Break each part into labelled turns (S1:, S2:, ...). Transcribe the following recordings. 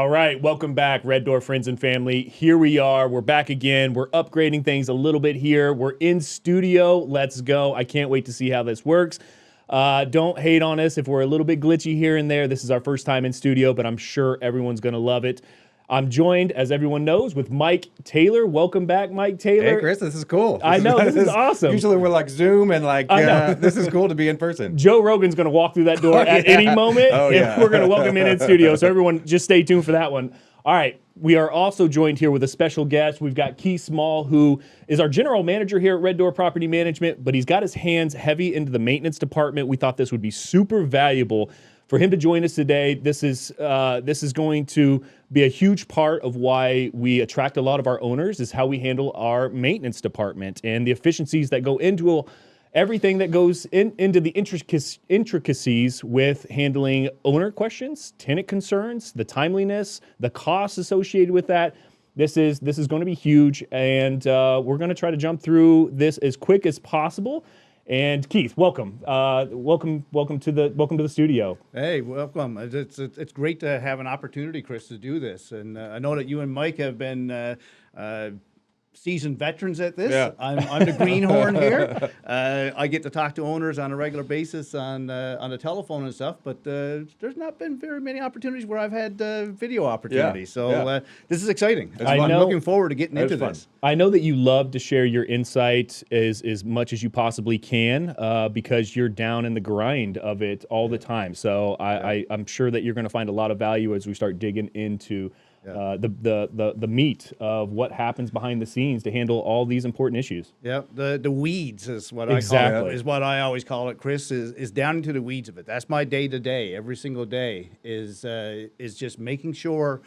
S1: All right, welcome back, Red Door friends and family. Here we are. We're back again. We're upgrading things a little bit here. We're in studio. Let's go. I can't wait to see how this works. Don't hate on us if we're a little bit glitchy here and there. This is our first time in studio, but I'm sure everyone's going to love it. I'm joined, as everyone knows, with Mike Taylor. Welcome back, Mike Taylor.
S2: Hey, Chris, this is cool.
S1: I know, this is awesome.
S2: Usually we're like Zoom and like, this is cool to be in person.
S1: Joe Rogan's going to walk through that door at any moment. And we're going to welcome him in studio. So everyone, just stay tuned for that one. All right. We are also joined here with a special guest. We've got Keith Small, who is our general manager here at Red Door Property Management, but he's got his hands heavy into the maintenance department. We thought this would be super valuable for him to join us today. This is going to be a huge part of why we attract a lot of our owners, is how we handle our maintenance department and the efficiencies that go into everything that goes into the intricacies with handling owner questions, tenant concerns, the timeliness, the costs associated with that. This is going to be huge, and we're going to try to jump through this as quick as possible. And Keith, welcome to the studio.
S3: Hey, welcome. It's great to have an opportunity, Chris, to do this. And I know that you and Mike have been seasoned veterans at this.
S2: Yeah.
S3: I'm the greenhorn here. I get to talk to owners on a regular basis on the telephone and stuff, but there's not been very many opportunities where I've had video opportunities. This is exciting. I'm looking forward to getting into this.
S1: I know that you love to share your insight as much as you possibly can because you're down in the grind of it all the time. So I'm sure that you're going to find a lot of value as we start digging into the meat of what happens behind the scenes to handle all these important issues.
S3: Yeah, the weeds is what I call it, is what I always call it, Chris, is down into the weeds of it. That's my day-to-day, every single day, is just making sure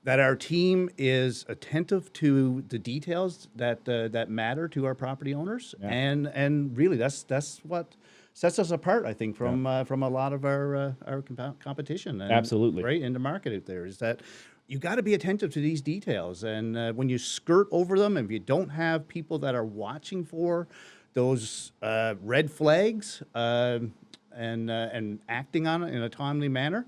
S3: that our team is attentive to the details that matter to our property owners, and really that's what sets us apart, I think, from a lot of our competition. And,
S1: absolutely,
S3: right in the market out there, is that you got to be attentive to these details, and when you skirt over them, if you don't have people that are watching for those red flags and acting on it in a timely manner.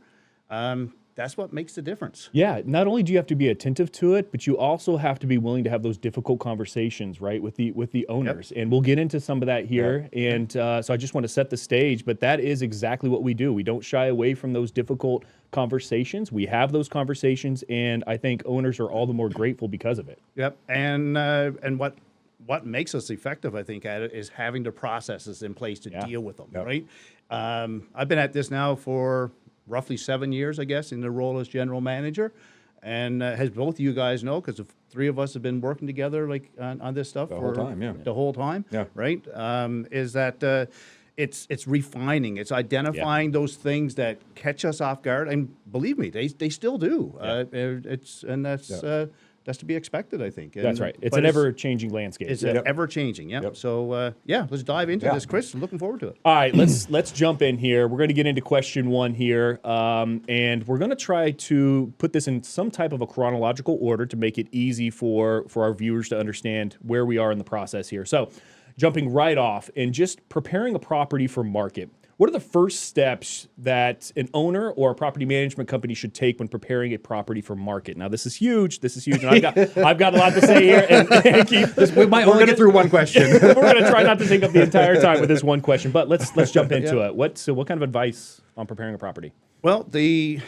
S3: That's what makes the difference.
S1: Yeah, not only do you have to be attentive to it, but you also have to be willing to have those difficult conversations, right, with the owners. Yep. And we'll get into some of that here. Yeah. And so I just want to set the stage, but that is exactly what we do. We don't shy away from those difficult conversations. We have those conversations, and I think owners are all the more grateful because of it.
S3: Yep. And what makes us effective, I think, at it is having the processes in place to deal with them, right? I've been at this now for roughly 7 years, I guess, in the role as general manager. And as both of you guys know, because the three of us have been working together like on this stuff
S2: the whole time,
S3: right? Is that it's refining, it's identifying those things that catch us off guard, and believe me, they still do. That's to be expected, I think.
S1: That's right. It's an ever-changing landscape.
S3: It's ever-changing, So, let's dive into this, Chris. I'm looking forward to it.
S1: All right, let's jump in here. We're going to get into question one here, and we're going to try to put this in some type of a chronological order to make it easy for our viewers to understand where we are in the process here. So, jumping right off and just preparing a property for market. What are the first steps that an owner or a property management company should take when preparing a property for market? Now, this is huge. And I've got a lot to say here. And Keith,
S2: we might only get through one question.
S1: We're going to try not to take up the entire time with this one question, but let's jump into it. What kind of advice on preparing a property?
S3: Well, it's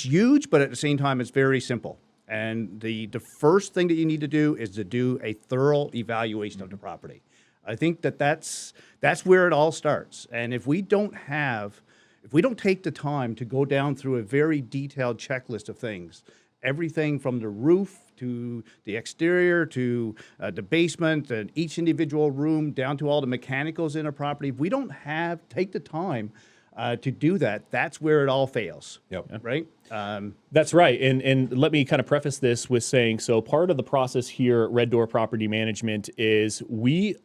S3: huge, but at the same time, it's very simple. And the first thing that you need to do is to do a thorough evaluation of the property. I think that's where it all starts. And if we don't take the time to go down through a very detailed checklist of things, everything from the roof to the exterior to the basement and each individual room down to all the mechanicals in a property, if we don't take the time to do that, that's where it all fails.
S2: Yep.
S3: Right?
S1: That's right. And let me kind of preface this with saying, so part of the process here at Red Door Property Management is we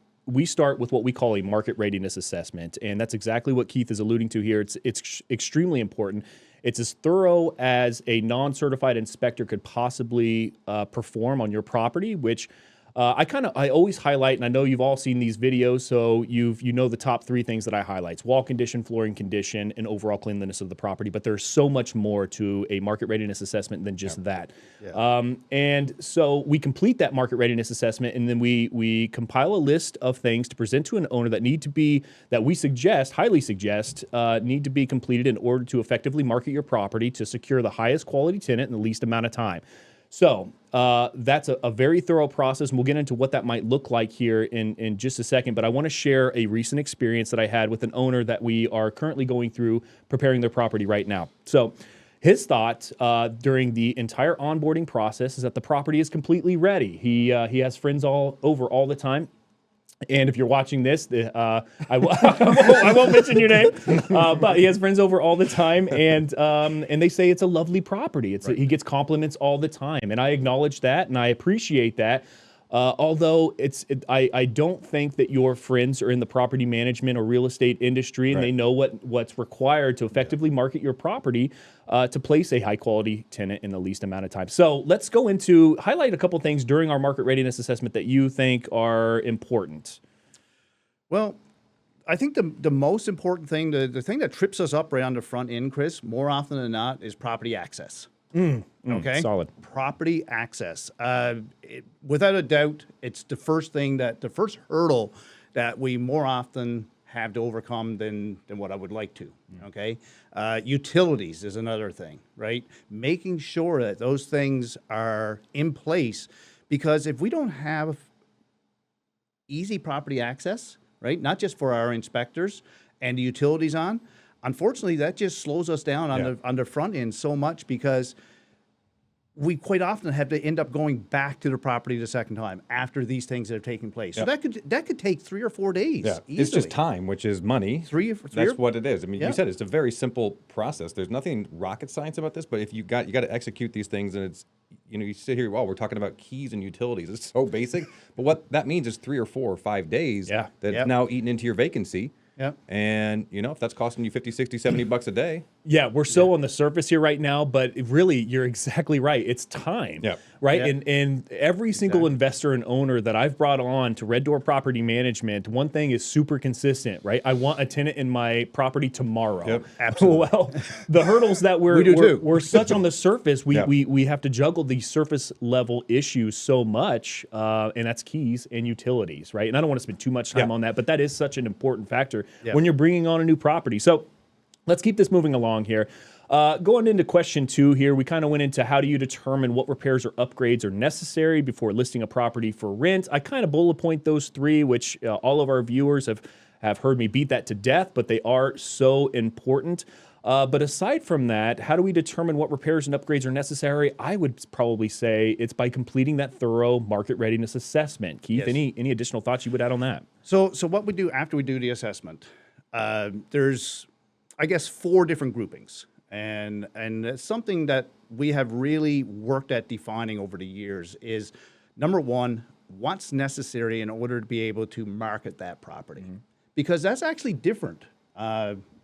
S1: start with what we call a market readiness assessment, and that's exactly what Keith is alluding to here. It's extremely important. It's as thorough as a non-certified inspector could possibly perform on your property, which I always highlight, and I know you've all seen these videos, so you know the top 3 things that I highlight: wall condition, flooring condition, and overall cleanliness of the property. But there's so much more to a market readiness assessment than just that. And so we complete that market readiness assessment, and then we compile a list of things to present to an owner that we highly suggest, need to be completed in order to effectively market your property to secure the highest quality tenant in the least amount of time. So that's a very thorough process, and we'll get into what that might look like here in just a second. But I want to share a recent experience that I had with an owner that we are currently going through preparing their property right now. So his thought during the entire onboarding process is that the property is completely ready. He has friends all over all the time. And if you're watching this, I won't mention your name, but he has friends over all the time, and they say it's a lovely property. He gets compliments all the time, and I acknowledge that, and I appreciate that. Although I don't think that your friends are in the property management or real estate industry, and they know what's required to effectively market your property to place a high quality tenant in the least amount of time. So let's highlight a couple things during our market readiness assessment that you think are important.
S3: Well, I think the most important thing, the thing that trips us up right on the front end, Chris, more often than not, is property access. Okay,
S1: solid.
S3: Property access. Without a doubt, it's the first hurdle that we more often have to overcome than what I would like to. Okay, utilities is another thing, right? Making sure that those things are in place, because if we don't have easy property access, right, not just for our inspectors and the utilities on, unfortunately, that just slows us down on the front end so much, because we quite often have to end up going back to the property the second time after these things have taken place. So that could take 3 or 4 days.
S2: Yeah, it's just time, which is money. That's what it is. I mean, you said it's a very simple process. There's nothing rocket science about this, but if you got to execute these things, and it's, you sit here, we're talking about keys and utilities. It's so basic, but what that means is 3 or 4 or 5 days that's now eaten into your vacancy. Yep. And, if that's costing you 50, 60, 70 bucks a day.
S1: Yeah, we're so on the surface here right now, but really, you're exactly right. It's time, right? Yep. And every single investor and owner that I've brought on to Red Door Property Management, one thing is super consistent, right? I want a tenant in my property tomorrow.
S3: Yep, absolutely.
S1: Well, the hurdles that we're such on the surface, we have to juggle these surface level issues so much, and that's keys and utilities, right? And I don't want to spend too much time on that, but that is such an important factor when you're bringing on a new property. So let's keep this moving along here. Going into question 2 here, we kind of went into how do you determine what repairs or upgrades are necessary before listing a property for rent. I kind of bullet point those 3, which all of our viewers have heard me beat that to death, but they are so important. But aside from that, how do we determine what repairs and upgrades are necessary? I would probably say it's by completing that thorough market readiness assessment. Keith, any additional thoughts you would add on that?
S3: So what we do after we do the assessment, there's, I guess, 4 different groupings. And it's something that we have really worked at defining over the years is, number 1, what's necessary in order to be able to market that property. Because that's actually different.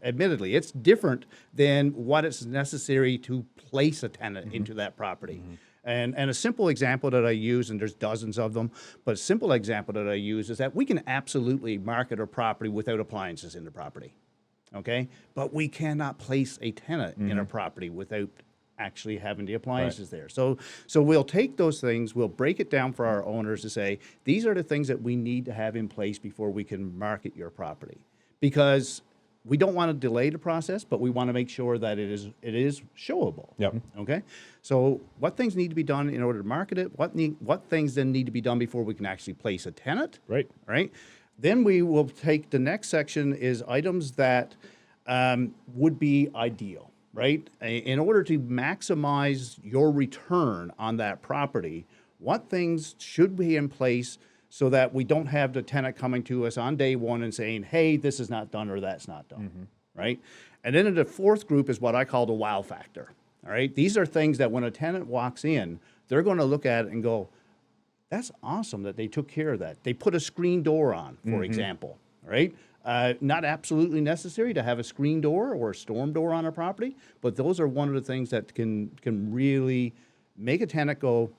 S3: Admittedly, it's different than what is necessary to place a tenant into that property. And a simple example that I use, and there's dozens of them, but a simple example that I use is that we can absolutely market a property without appliances in the property. Okay, but we cannot place a tenant in a property without actually having the appliances there. So we'll take those things, we'll break it down for our owners to say, these are the things that we need to have in place before we can market your property. Because we don't want to delay the process, but we want to make sure that it is showable.
S2: Yep.
S3: Okay, so what things need to be done in order to market it? What things then need to be done before we can actually place a tenant?
S1: Right.
S3: Right. Then we will take the next section is items that would be ideal, right? In order to maximize your return on that property, what things should be in place so that we don't have the tenant coming to us on day 1 and saying, hey, this is not done or that's not done, right? And then in the 4th group is what I call the wow factor, all right? These are things that when a tenant walks in, they're going to look at it and go, that's awesome that they took care of that. They put a screen door on, for example, right? Not absolutely necessary to have a screen door or a storm door on a property, but those are one of the things that can really make a tenant go,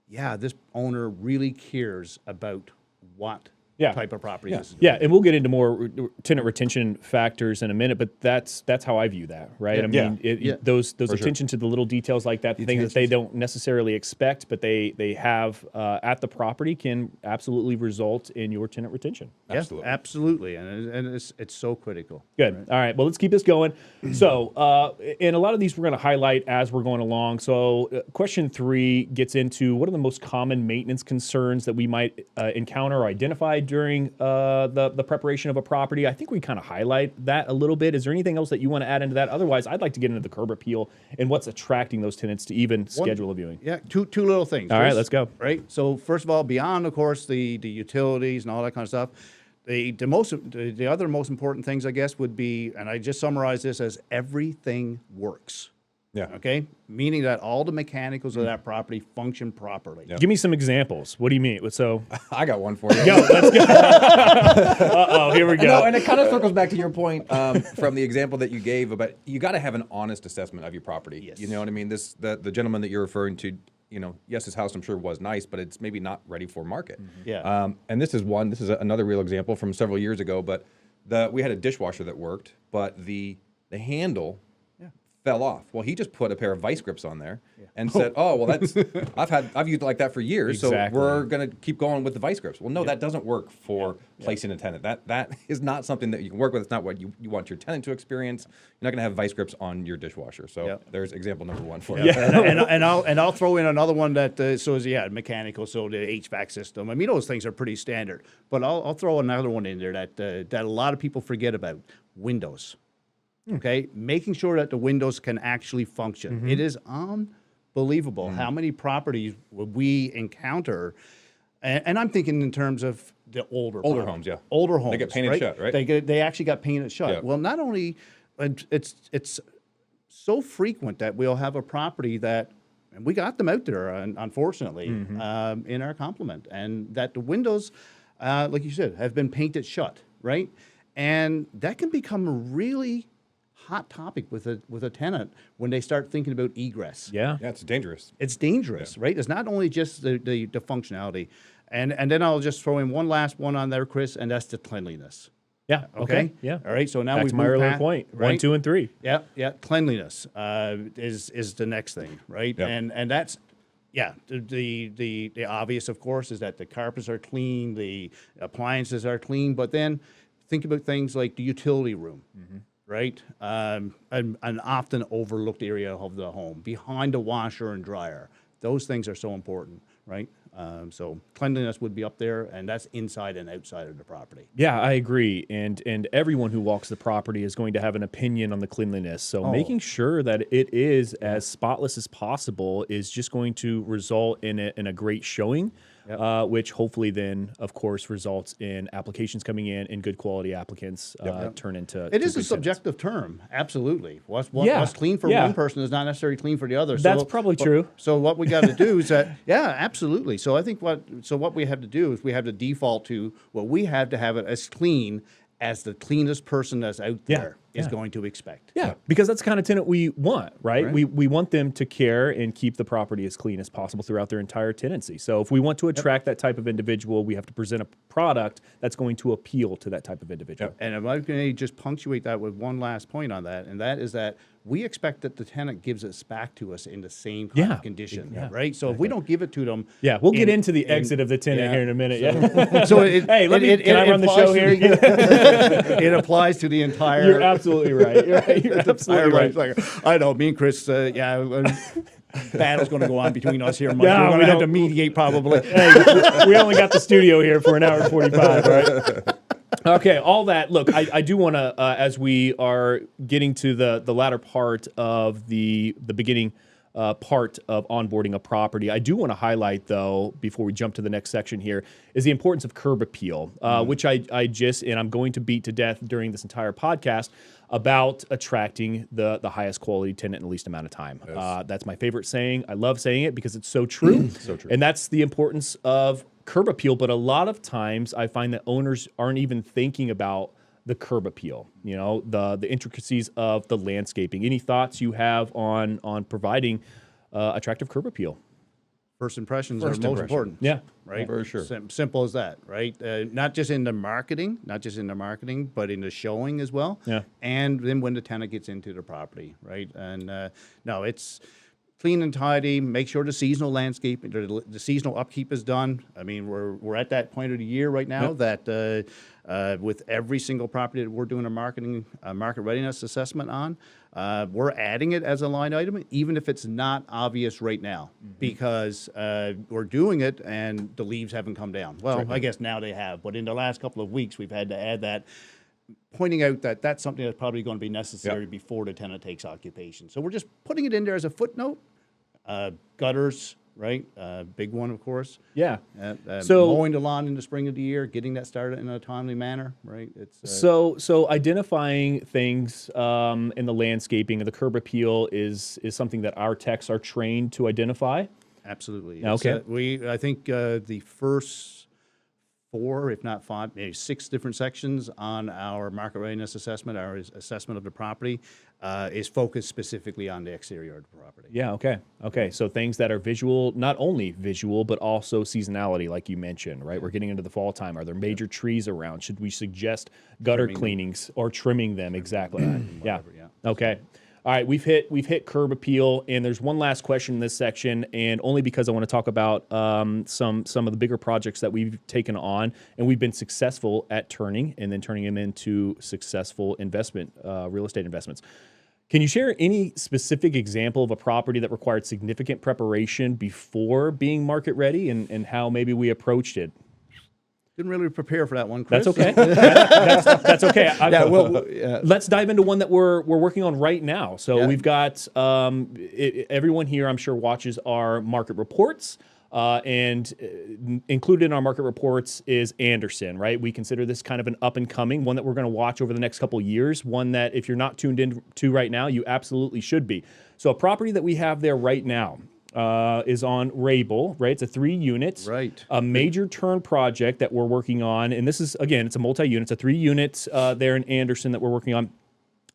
S3: yeah, this owner really cares about what type of property this is.
S1: Yeah, and we'll get into more tenant retention factors in a minute, but that's how I view that, right? I mean, those attention to the little details like that, the things that they don't necessarily expect, but they have at the property can absolutely result in your tenant retention.
S3: Absolutely, absolutely, and it's so critical.
S1: Good. Right? All right. Well, let's keep this going. So, and a lot of these we're going to highlight as we're going along. So, question 3 gets into what are the most common maintenance concerns that we might encounter or identify during the preparation of a property. I think we kind of highlight that a little bit. Is there anything else that you want to add into that? Otherwise, I'd like to get into the curb appeal and what's attracting those tenants to even schedule a viewing.
S3: Yeah, two little things.
S1: All right, let's go.
S3: Right. So first of all, beyond of course the utilities and all that kind of stuff, the other most important things I guess would be, and I just summarize this as everything works.
S2: Yeah.
S3: Okay. Meaning that all the mechanicals of that property function properly.
S1: Give me some examples. What do you mean? So
S2: I got one for you.
S1: Go, let's go. Uh-oh, here we go.
S2: No, and it kind of circles back to your point from the example that you gave about you got to have an honest assessment of your property.
S3: Yes.
S2: You know what I mean? The gentleman that you're referring to, you know, yes, his house I'm sure was nice, but it's maybe not ready for market.
S3: Mm-hmm. Yeah.
S2: And this is another real example from several years ago, but we had a dishwasher that worked, but the handle fell off. Well, he just put a pair of vice grips on there and said, "Oh, well, that's I've used it like that for years,
S1: Exactly.
S2: so we're going to keep going with the vice grips." Well, no, that doesn't work for placing a tenant. That is not something that you can work with. It's not what you want your tenant to experience. You're not going to have vice grips on your dishwasher. So there's example number 1 for you.
S3: And I'll throw in another one that mechanical, so the HVAC system. I mean, those things are pretty standard. But I'll throw another one in there that a lot of people forget about: windows. Okay, making sure that the windows can actually function. Mm-hmm. It is unbelievable how many properties we encounter, and I'm thinking in terms of the older
S2: homes,
S3: older homes.
S2: They get painted shut, right?
S3: They actually got painted shut.
S2: Yeah.
S3: Well, not only it's so frequent that we'll have a property that, and we got them out there, unfortunately, in our complement, and that the windows, like you said, have been painted shut, right? And that can become a really hot topic with a tenant when they start thinking about egress.
S2: Yeah, it's dangerous.
S3: It's dangerous, right? It's not only just the functionality. And then I'll just throw in one last one on there, Chris, and that's the cleanliness.
S1: Yeah. Okay. Yeah.
S3: All right. So now
S1: back to my earlier point. Right? 1, 2, and 3.
S3: Yeah. Yeah. Cleanliness is the next thing, right?
S2: Yeah.
S3: And that's the obvious, of course, is that the carpets are clean, the appliances are clean, but then think about things like the utility room. Mm-hmm. Right? An often overlooked area of the home, behind a washer and dryer. Those things are so important, right? So cleanliness would be up there, and that's inside and outside of the property.
S1: Yeah, I agree. And everyone who walks the property is going to have an opinion on the cleanliness. So making sure that it is as spotless as possible is just going to result in a great showing. Yep. Which hopefully then, of course, results in applications coming in and good quality applicants turn into.
S3: It is a subjective term, absolutely. What's clean for one person is not necessarily clean for the other.
S1: That's probably true.
S3: So what we got to do is that, absolutely. So I think what we have to do is we have to default to we have to have it as clean as the cleanest person that's out there is going to expect.
S1: Yeah, because that's the kind of tenant we want, right? We want them to care and keep the property as clean as possible throughout their entire tenancy. So if we want to attract that type of individual, we have to present a product that's going to appeal to that type of individual.
S3: And if I can just punctuate that with one last point on that, and that is that we expect that the tenant gives it back to us in the same kind of condition, right? So if we don't give it to them...
S1: Yeah, we'll get into the exit of the tenant here in a minute.
S3: Can
S1: I run the show here?
S3: It applies to the entire...
S1: You're absolutely right. You're absolutely right.
S3: Like, I know, me and Chris, battle's going to go on between us here. Mike. We're going to have to mediate probably.
S1: Hey, we only got the studio here for an hour and 45, right? Okay, all that. Look, I do want to, as we are getting to the latter part of the beginning part of onboarding a property, I do want to highlight, though, before we jump to the next section here, is the importance of curb appeal, which I just, and I'm going to beat to death during this entire podcast, about attracting the highest quality tenant in the least amount of time. Yes. That's my favorite saying. I love saying it because it's so true.
S2: So true.
S1: And that's the importance of curb appeal. But a lot of times I find that owners aren't even thinking about the curb appeal, the intricacies of the landscaping. Any thoughts you have on providing attractive curb appeal?
S3: First impressions are most important.
S1: Yeah.
S3: Right.
S2: For sure.
S3: Simple as that. Right. Not just in the marketing, but in the showing as well.
S1: Yeah.
S3: And then when the tenant gets into the property. Right. And no, it's clean and tidy. Make sure the seasonal landscape, the seasonal upkeep is done. I mean, we're at that point of the year right now that with every single property that we're doing a market readiness assessment on, we're adding it as a line item, even if it's not obvious right now, because we're doing it and the leaves haven't come down. Well, I guess now they have, but in the last couple of weeks, we've had to add that, pointing out that that's something that's probably going to be necessary before the tenant takes occupation. So we're just putting it in there as a footnote. Gutters, right? Big one, of course.
S1: Yeah.
S3: So mowing the lawn in the spring of the year, getting that started in a timely manner, right? It's
S1: so identifying things in the landscaping of the curb appeal is something that our techs are trained to identify.
S3: Absolutely.
S1: Okay.
S3: I think the first 4, if not 5, maybe 6 different sections on our market readiness assessment, our assessment of the property, is focused specifically on the exterior of the property.
S1: Yeah, okay. So things that are visual, not only visual, but also seasonality, like you mentioned, right? We're getting into the fall time. Are there major trees around? Should we suggest gutter cleanings or trimming them? Exactly. Yeah. Okay. All right, we've hit curb appeal, and there's one last question in this section, and only because I want to talk about some of the bigger projects that we've taken on, and we've been successful at turning them into successful real estate investments. Can you share any specific example of a property that required significant preparation before being market ready, and how maybe we approached it?
S3: Didn't really prepare for that one, Chris.
S1: That's okay. That's okay. Let's dive into one that we're working on right now. So we've got everyone here, I'm sure, watches our market reports. And included in our market reports is Anderson, right? We consider this kind of an up and coming, one that we're going to watch over the next couple of years, one that if you're not tuned into right now, you absolutely should be. So a property that we have there right now is on Rabel, right? It's a 3-unit,
S3: right?
S1: A major turn project that we're working on. And this is, again, it's a multi-unit. It's a 3-unit there in Anderson that we're working on.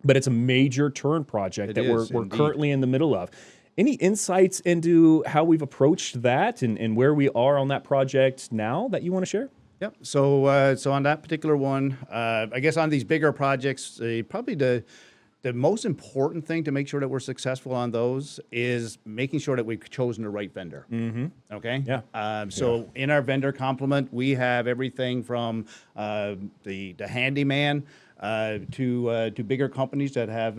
S1: But it's a major turn project that we're currently in the middle of. Any insights into how we've approached that and where we are on that project now that you want to share?
S3: Yep. So on that particular one, I guess on these bigger projects, probably the most important thing to make sure that we're successful on those is making sure that we've chosen the right vendor.
S1: Mm-hmm.
S3: Okay.
S1: Yeah.
S3: So in our vendor complement, we have everything from the handyman to bigger companies that have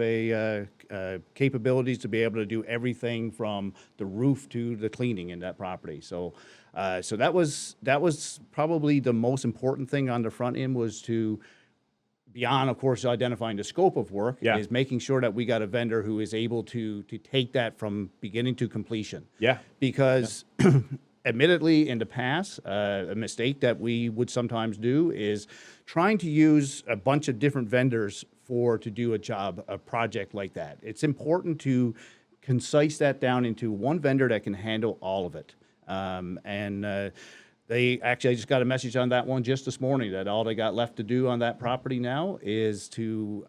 S3: capabilities to be able to do everything from the roof to the cleaning in that property. So that was probably the most important thing on the front end, was to, beyond, of course, identifying the scope of work, is making sure that we got a vendor who is able to take that from beginning to completion.
S1: Yeah.
S3: Because admittedly, in the past, a mistake that we would sometimes do is trying to use a bunch of different vendors to do a project like that. It's important to concise that down into one vendor that can handle all of it. I just got a message on that one just this morning that all they got left to do on that property now is to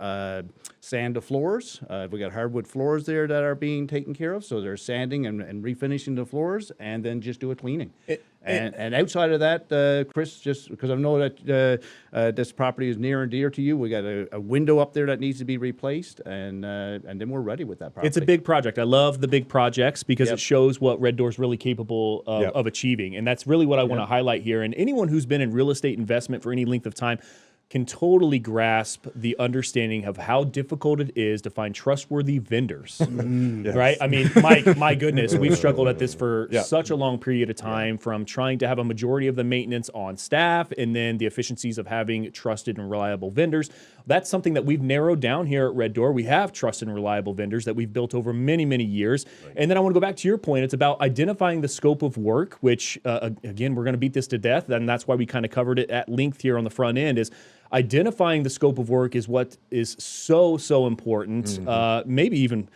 S3: sand the floors. We got hardwood floors there that are being taken care of, so they're sanding and refinishing the floors, and then just do a cleaning. And outside of that, Chris, just because I know that this property is near and dear to you, we got a window up there that needs to be replaced, and then we're ready with that property.
S1: It's a big project. I love the big projects because it shows what Red Door's really capable of achieving, and that's really what I want to highlight here. And anyone who's been in real estate investment for any length of time can totally grasp the understanding of how difficult it is to find trustworthy vendors, right? I mean, my goodness, we've struggled at this for such a long period of time, from trying to have a majority of the maintenance on staff and then the efficiencies of having trusted and reliable vendors. That's something that we've narrowed down here at Red Door. We have trusted and reliable vendors that we've built over many, many years. Right. And then I want to go back to your point. It's about identifying the scope of work, which, again, we're going to beat this to death, and that's why we kind of covered it at length here on the front end, is identifying the scope of work is what is so important, maybe even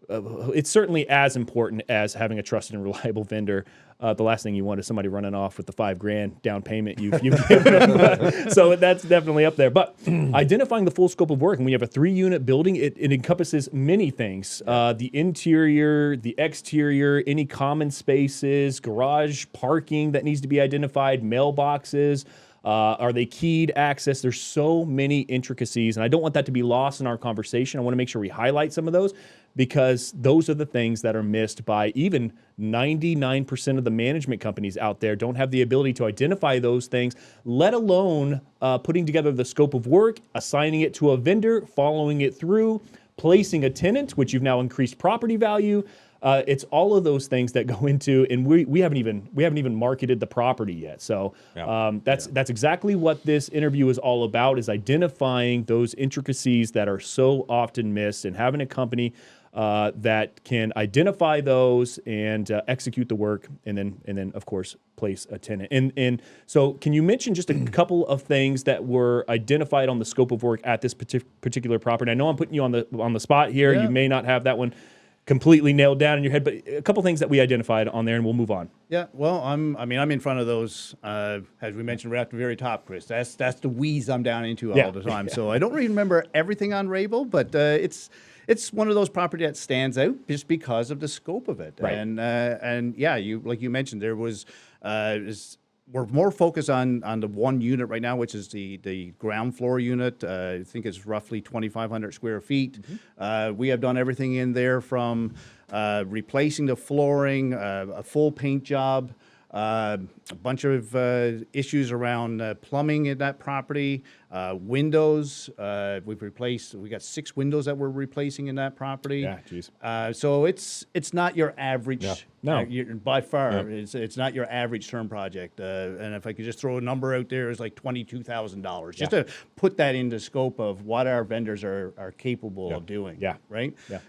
S1: it's certainly as important as having a trusted and reliable vendor. The last thing you want is somebody running off with the $5,000 down payment you've given them. So that's definitely up there. But identifying the full scope of work, and when you have a 3-unit building, it encompasses many things. The interior, the exterior, any common spaces, garage parking that needs to be identified, mailboxes. Are they keyed access? There's so many intricacies, and I don't want that to be lost in our conversation. I want to make sure we highlight some of those, because those are the things that are missed by even 99% of the management companies out there. Don't have the ability to identify those things, let alone putting together the scope of work, assigning it to a vendor, following it through, placing a tenant, which you've now increased property value. It's all of those things that go into, and we haven't even marketed the property yet. So that's exactly what this interview is all about: is identifying those intricacies that are so often missed, and having a company that can identify those and execute the work, and then of course place a tenant. And so, can you mention just a couple of things that were identified on the scope of work at this particular property? I know I'm putting you on the spot here. Yeah. You may not have that one completely nailed down in your head, but a couple things that we identified on there, and we'll move on.
S3: Yeah, well, I'm in front of those, as we mentioned, right at the very top, Chris. That's the weeds I'm down into all the time. So I don't really remember everything on Rabel, but it's one of those properties that stands out just because of the scope of it.
S1: Right.
S3: And yeah, like you mentioned, there was we're more focused on the 1 unit right now, which is the ground floor unit. I think it's roughly 2,500 square feet. Mm-hmm. We have done everything in there from replacing the flooring, a full paint job, a bunch of issues around plumbing in that property, windows. We got 6 windows that we're replacing in that property.
S1: Yeah, geez.
S3: So it's not your average.
S1: No.
S3: By far, it's not your average term project. And if I could just throw a number out there, it's like $22,000, just to put that into scope of what our vendors are capable of doing.
S1: Yeah.
S3: Right.
S1: Yeah.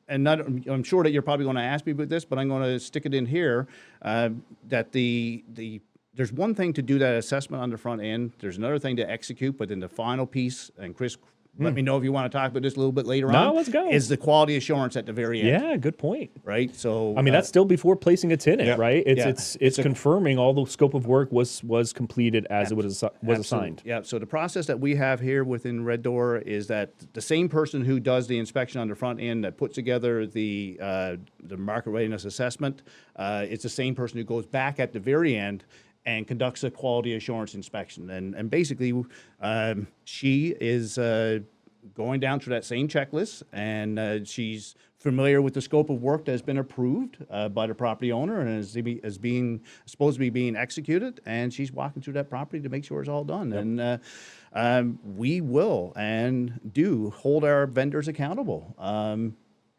S3: And not, I'm sure that you're probably going to ask me about this, but I'm going to stick it in here, that there's one thing to do that assessment on the front end. There's another thing to execute, but then the final piece, and Chris, let me know if you want to talk about this a little bit later on.
S1: No, let's go.
S3: Is the quality assurance at the very end.
S1: Yeah, good point.
S3: Right? So
S1: I mean, that's still before placing a tenant, right? It's
S3: a
S1: confirming all the scope of work was completed as it was assigned.
S3: Yeah. So the process that we have here within Red Door is that the same person who does the inspection on the front end that puts together the market readiness assessment, it's the same person who goes back at the very end and conducts a quality assurance inspection. And basically, she is going down through that same checklist, and she's familiar with the scope of work that has been approved by the property owner and is supposed to be being executed, and she's walking through that property to make sure it's all done. Yep. And we will and do hold our vendors accountable.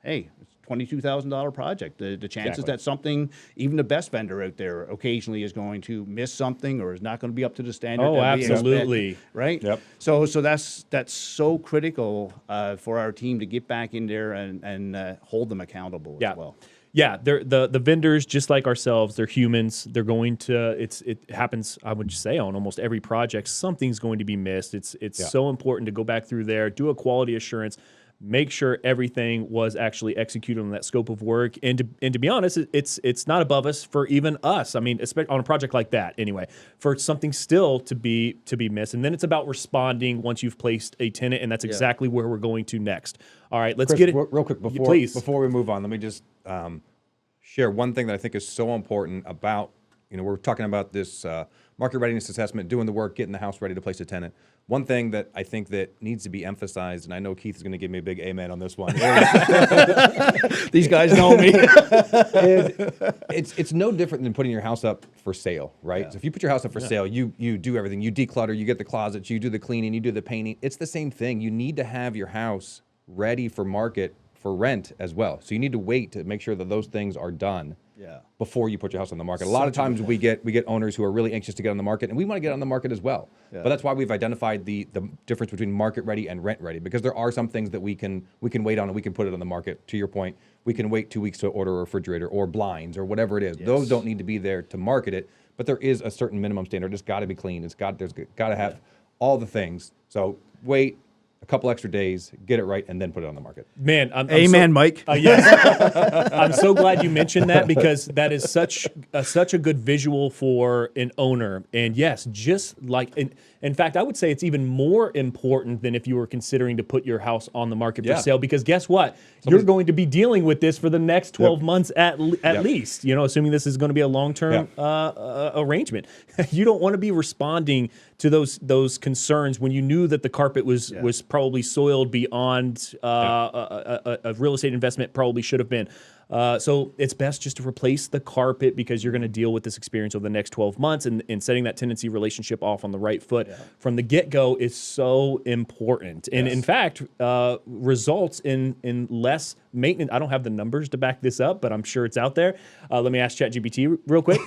S3: Hey, $22,000 project. The chances that something, even the best vendor out there, occasionally is going to miss something or is not going to be up to the standard.
S1: Oh,
S3: that we
S1: absolutely.
S3: expect, right?
S2: Yep.
S3: So that's so critical for our team to get back in there and hold them accountable as well.
S1: Yeah, the vendors, just like ourselves, they're humans. They're going to. It happens. I would say on almost every project, something's going to be missed. It's so important to go back through there, do a quality assurance, make sure everything was actually executed on that scope of work. And to be honest, it's not above us for even us. I mean, especially on a project like that, anyway, for something still to be missed. And then it's about responding once you've placed a tenant, and that's exactly where we're going to next. All right, let's get it
S2: real quick before we move on. Let me just share one thing that I think is so important about, we're talking about this market readiness assessment, doing the work, getting the house ready to place a tenant. One thing that I think that needs to be emphasized, and I know Keith is going to give me a big amen on this one.
S3: These guys know me.
S2: It's no different than putting your house up for sale, right? Yeah. So if you put your house up for sale, you do everything. You declutter, you get the closets, you do the cleaning, you do the painting. It's the same thing. You need to have your house ready for market for rent as well. So you need to wait to make sure that those things are done before you put your house on the market. A lot of times we get owners who are really anxious to get on the market, and we want to get on the market as well. Yeah. But that's why we've identified the difference between market ready and rent ready, because there are some things that we can wait on and we can put it on the market. To your point, we can wait 2 weeks to order a refrigerator or blinds or whatever it is. Yes. Those don't need to be there to market it, but there is a certain minimum standard. It's got to be clean. There's got to have all the things. So wait, a couple extra days, get it right, and then put it on the market.
S1: Man,
S3: Amen, Mike.
S1: Yes. I'm so glad you mentioned that, because that is such a good visual for an owner. And yes, just like, in fact, I would say it's even more important than if you were considering to put your house on the market for sale, because guess what? You're going to be dealing with this for the next 12 months at least, you know, assuming this is going to be a long-term arrangement. You don't want to be responding to those concerns when you knew that the carpet was probably soiled beyond a real estate investment probably should have been. So it's best just to replace the carpet, because you're going to deal with this experience over the next 12 months, and setting that tenancy relationship off on the right foot from the get-go is so important. And in fact, results in less maintenance. I don't have the numbers to back this up, but I'm sure it's out there. Let me ask ChatGPT real quick.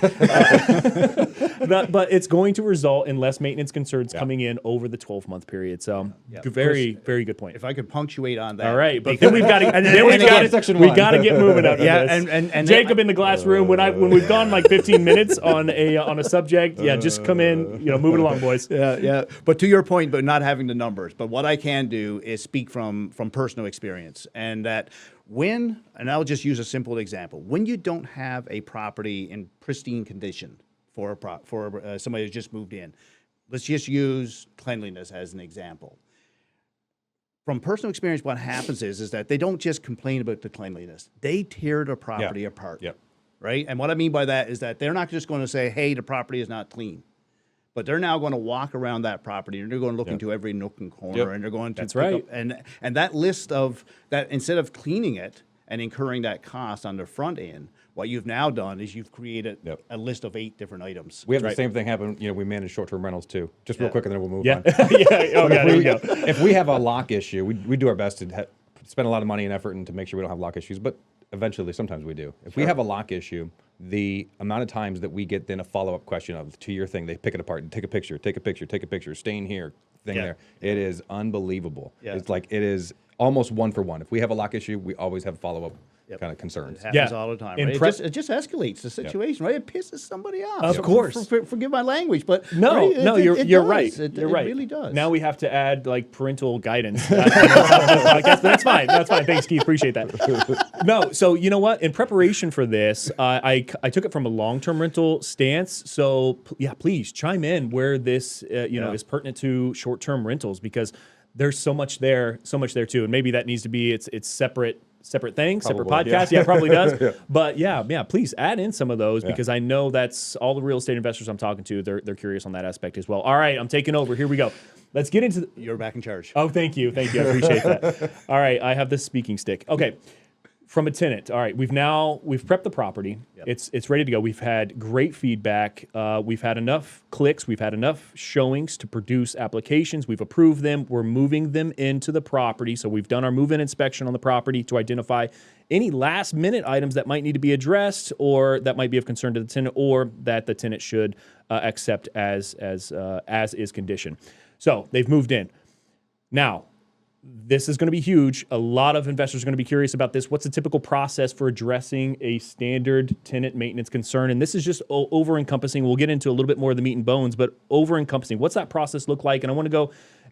S1: But it's going to result in less maintenance concerns coming in over the 12-month period. So very good point.
S3: If I could punctuate on that.
S1: All right, but then we've got to we got to get moving up.
S3: Yeah,
S1: this.
S3: and
S1: Jacob in the glass room. When we've gone like 15 minutes on a subject, just come in, move it along, boys.
S3: Yeah. But to your point, but not having the numbers. But what I can do is speak from personal experience, and that and I'll just use a simple example. When you don't have a property in pristine condition for somebody who's just moved in, let's just use cleanliness as an example. From personal experience, what happens is that they don't just complain about the cleanliness. They tear the property apart, right? And what I mean by that is that they're not just going to say, hey, the property is not clean. But they're now going to walk around that property, and they're going to look into every nook and corner, and they're going to pick up, and that list of that, instead of cleaning it and incurring that cost on the front end, what you've now done is you've created a list of 8 different items.
S2: We have the same thing happen. We manage short-term rentals too. Just real quick, and then we'll move on.
S1: There we go.
S2: If we have a lock issue, we do our best to spend a lot of money and effort to make sure we don't have lock issues, but eventually, sometimes we do. If we have a lock issue, the amount of times that we get then a follow-up question of, to your thing, they pick it apart and take a picture, stain here, thing there. It is unbelievable. It's like, it is almost one for one. If we have a lock issue, we always have follow-up kind of concerns.
S3: It happens all the time. Right? It just escalates the situation, right? It pisses somebody off.
S1: Of course.
S3: Forgive my language, but
S1: you're right.
S3: It really does.
S1: Now we have to add like parental guidance. That's fine. Thanks, Keith. Appreciate that. No, so you know what? In preparation for this, I took it from a long-term rental stance. So please chime in where this is pertinent to short-term rentals, because there's so much there too, and maybe that needs to be its separate thing, separate podcast. Yeah, probably does. But please add in some of those, because I know that's all the real estate investors I'm talking to. They're curious on that aspect as well. All right, I'm taking over. Here we go. Let's get into
S3: You're back in charge.
S1: Oh, thank you. I appreciate that. All right, I have this speaking stick. Okay. From a tenant. All right, we've prepped the property. It's ready to go. We've had great feedback. We've had enough clicks. We've had enough showings to produce applications. We've approved them. We're moving them into the property. So we've done our move-in inspection on the property to identify any last-minute items that might need to be addressed, or that might be of concern to the tenant, or that the tenant should accept as is condition. So they've moved in. Now, this is going to be huge. A lot of investors are going to be curious about this. What's the typical process for addressing a standard tenant maintenance concern? And this is just over-encompassing. We'll get into a little bit more of the meat and bones, but over-encompassing. What's that process look like? And I want to go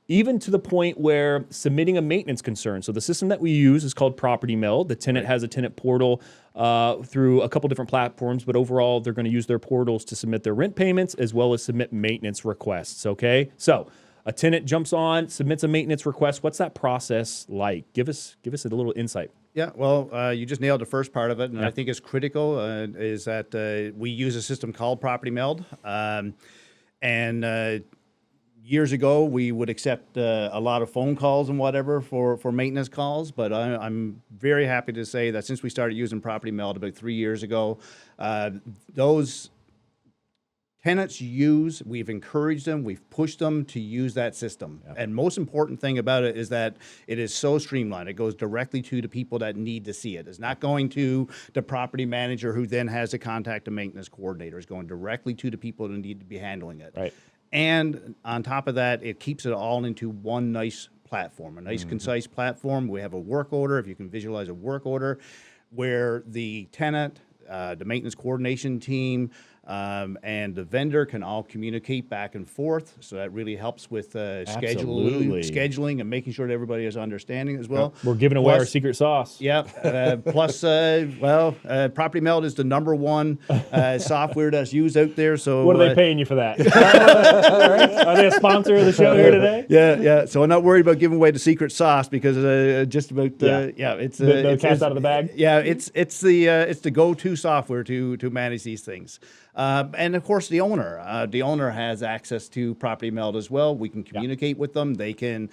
S1: even to the point where submitting a maintenance concern. So the system that we use is called Property Meld. The tenant has a tenant portal through a couple different platforms, but overall, they're going to use their portals to submit their rent payments as well as submit maintenance requests, okay? So a tenant jumps on, submits a maintenance request. What's that process like? Give us a little insight.
S3: Yeah, well, you just nailed the first part of it, and I think it's critical, is that we use a system called Property Meld. Years ago, we would accept a lot of phone calls and whatever for maintenance calls, but I'm very happy to say that since we started using Property Meld about 3 years ago, those tenants we've encouraged them, we've pushed them to use that system. And most important thing about it is that it is so streamlined. It goes directly to the people that need to see it. It's not going to the property manager who then has to contact the maintenance coordinator. It's going directly to the people that need to be handling it.
S1: Right.
S3: And on top of that, it keeps it all into one nice platform, a nice concise platform. We have a work order, if you can visualize a work order, where the tenant, the maintenance coordination team, and the vendor can all communicate back and forth. So that really helps with
S1: Absolutely.
S3: scheduling and making sure that everybody is understanding as well.
S1: We're giving away our secret sauce.
S3: Yeah. Plus, Property Meld is the #1 software that's used out there. So
S1: what are they paying you for that? Are they a sponsor of the show here today?
S3: Yeah. So I'm not worried about giving away the secret sauce because it's
S1: the cat's out of the bag.
S3: Yeah, it's the go-to software to manage these things. And of course, the owner. The owner has access to Property Meld as well. We can communicate with them. They can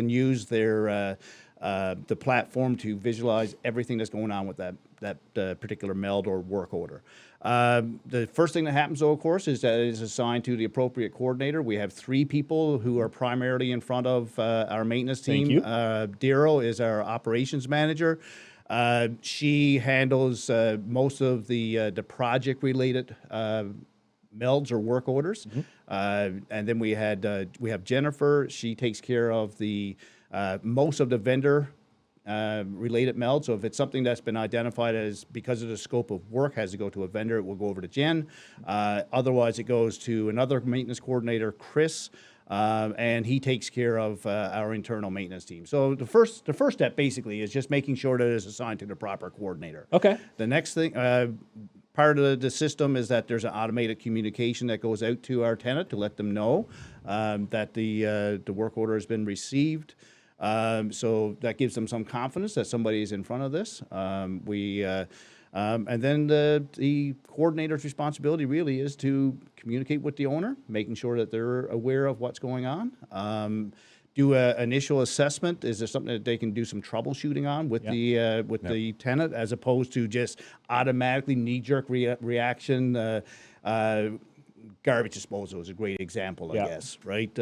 S3: use their the platform to visualize everything that's going on with that particular meld or work order. The first thing that happens, though, of course, is that it is assigned to the appropriate coordinator. We have 3 people who are primarily in front of our maintenance team.
S1: Thank you.
S3: Daryl is our operations manager. She handles most of the project-related melds or work orders, and then we have Jennifer. She takes care of the most of the vendor related melds. So if it's something that's been identified as because of the scope of work has to go to a vendor, it will go over to Jen. Otherwise, it goes to another maintenance coordinator, Chris. And he takes care of our internal maintenance team. So the first step basically is just making sure that it's assigned to the proper coordinator.
S1: Okay.
S3: The next thing, part of the system is that there's an automated communication that goes out to our tenant to let them know that the work order has been received. So that gives them some confidence that somebody is in front of this. And then the coordinator's responsibility really is to communicate with the owner, making sure that they're aware of what's going on. Do an initial assessment. Is there something that they can do some troubleshooting on with the tenant, as opposed to just automatically knee-jerk reaction? Garbage disposal is a great example, I guess, right?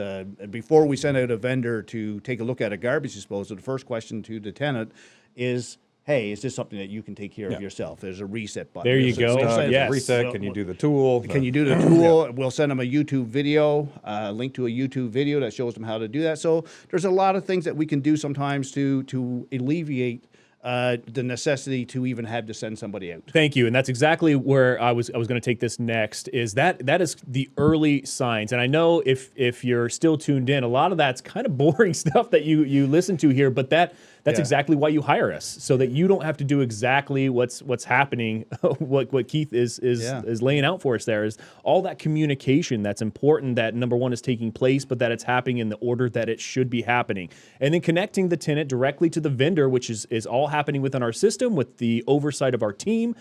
S3: Before we send out a vendor to take a look at a garbage disposal, the first question to the tenant is, hey, is this something that you can take care of yourself? There's a reset button.
S1: There you go.
S2: Yes. Reset. Can you do the tool?
S3: Can you do the tool? We'll send them a YouTube video, link to a YouTube video that shows them how to do that. So there's a lot of things that we can do sometimes to alleviate the necessity to even have to send somebody out.
S1: Thank you, and that's exactly where I was going to take this next. Is that is the early signs, and I know if you're still tuned in, a lot of that's kind of boring stuff that you listen to here, but that's exactly why you hire us, so that you don't have to do exactly what's happening. what Keith is laying out for us there is all that communication that's important. That number one is taking place, but that it's happening in the order that it should be happening, and then connecting the tenant directly to the vendor, which is all happening within our system with the oversight of our team.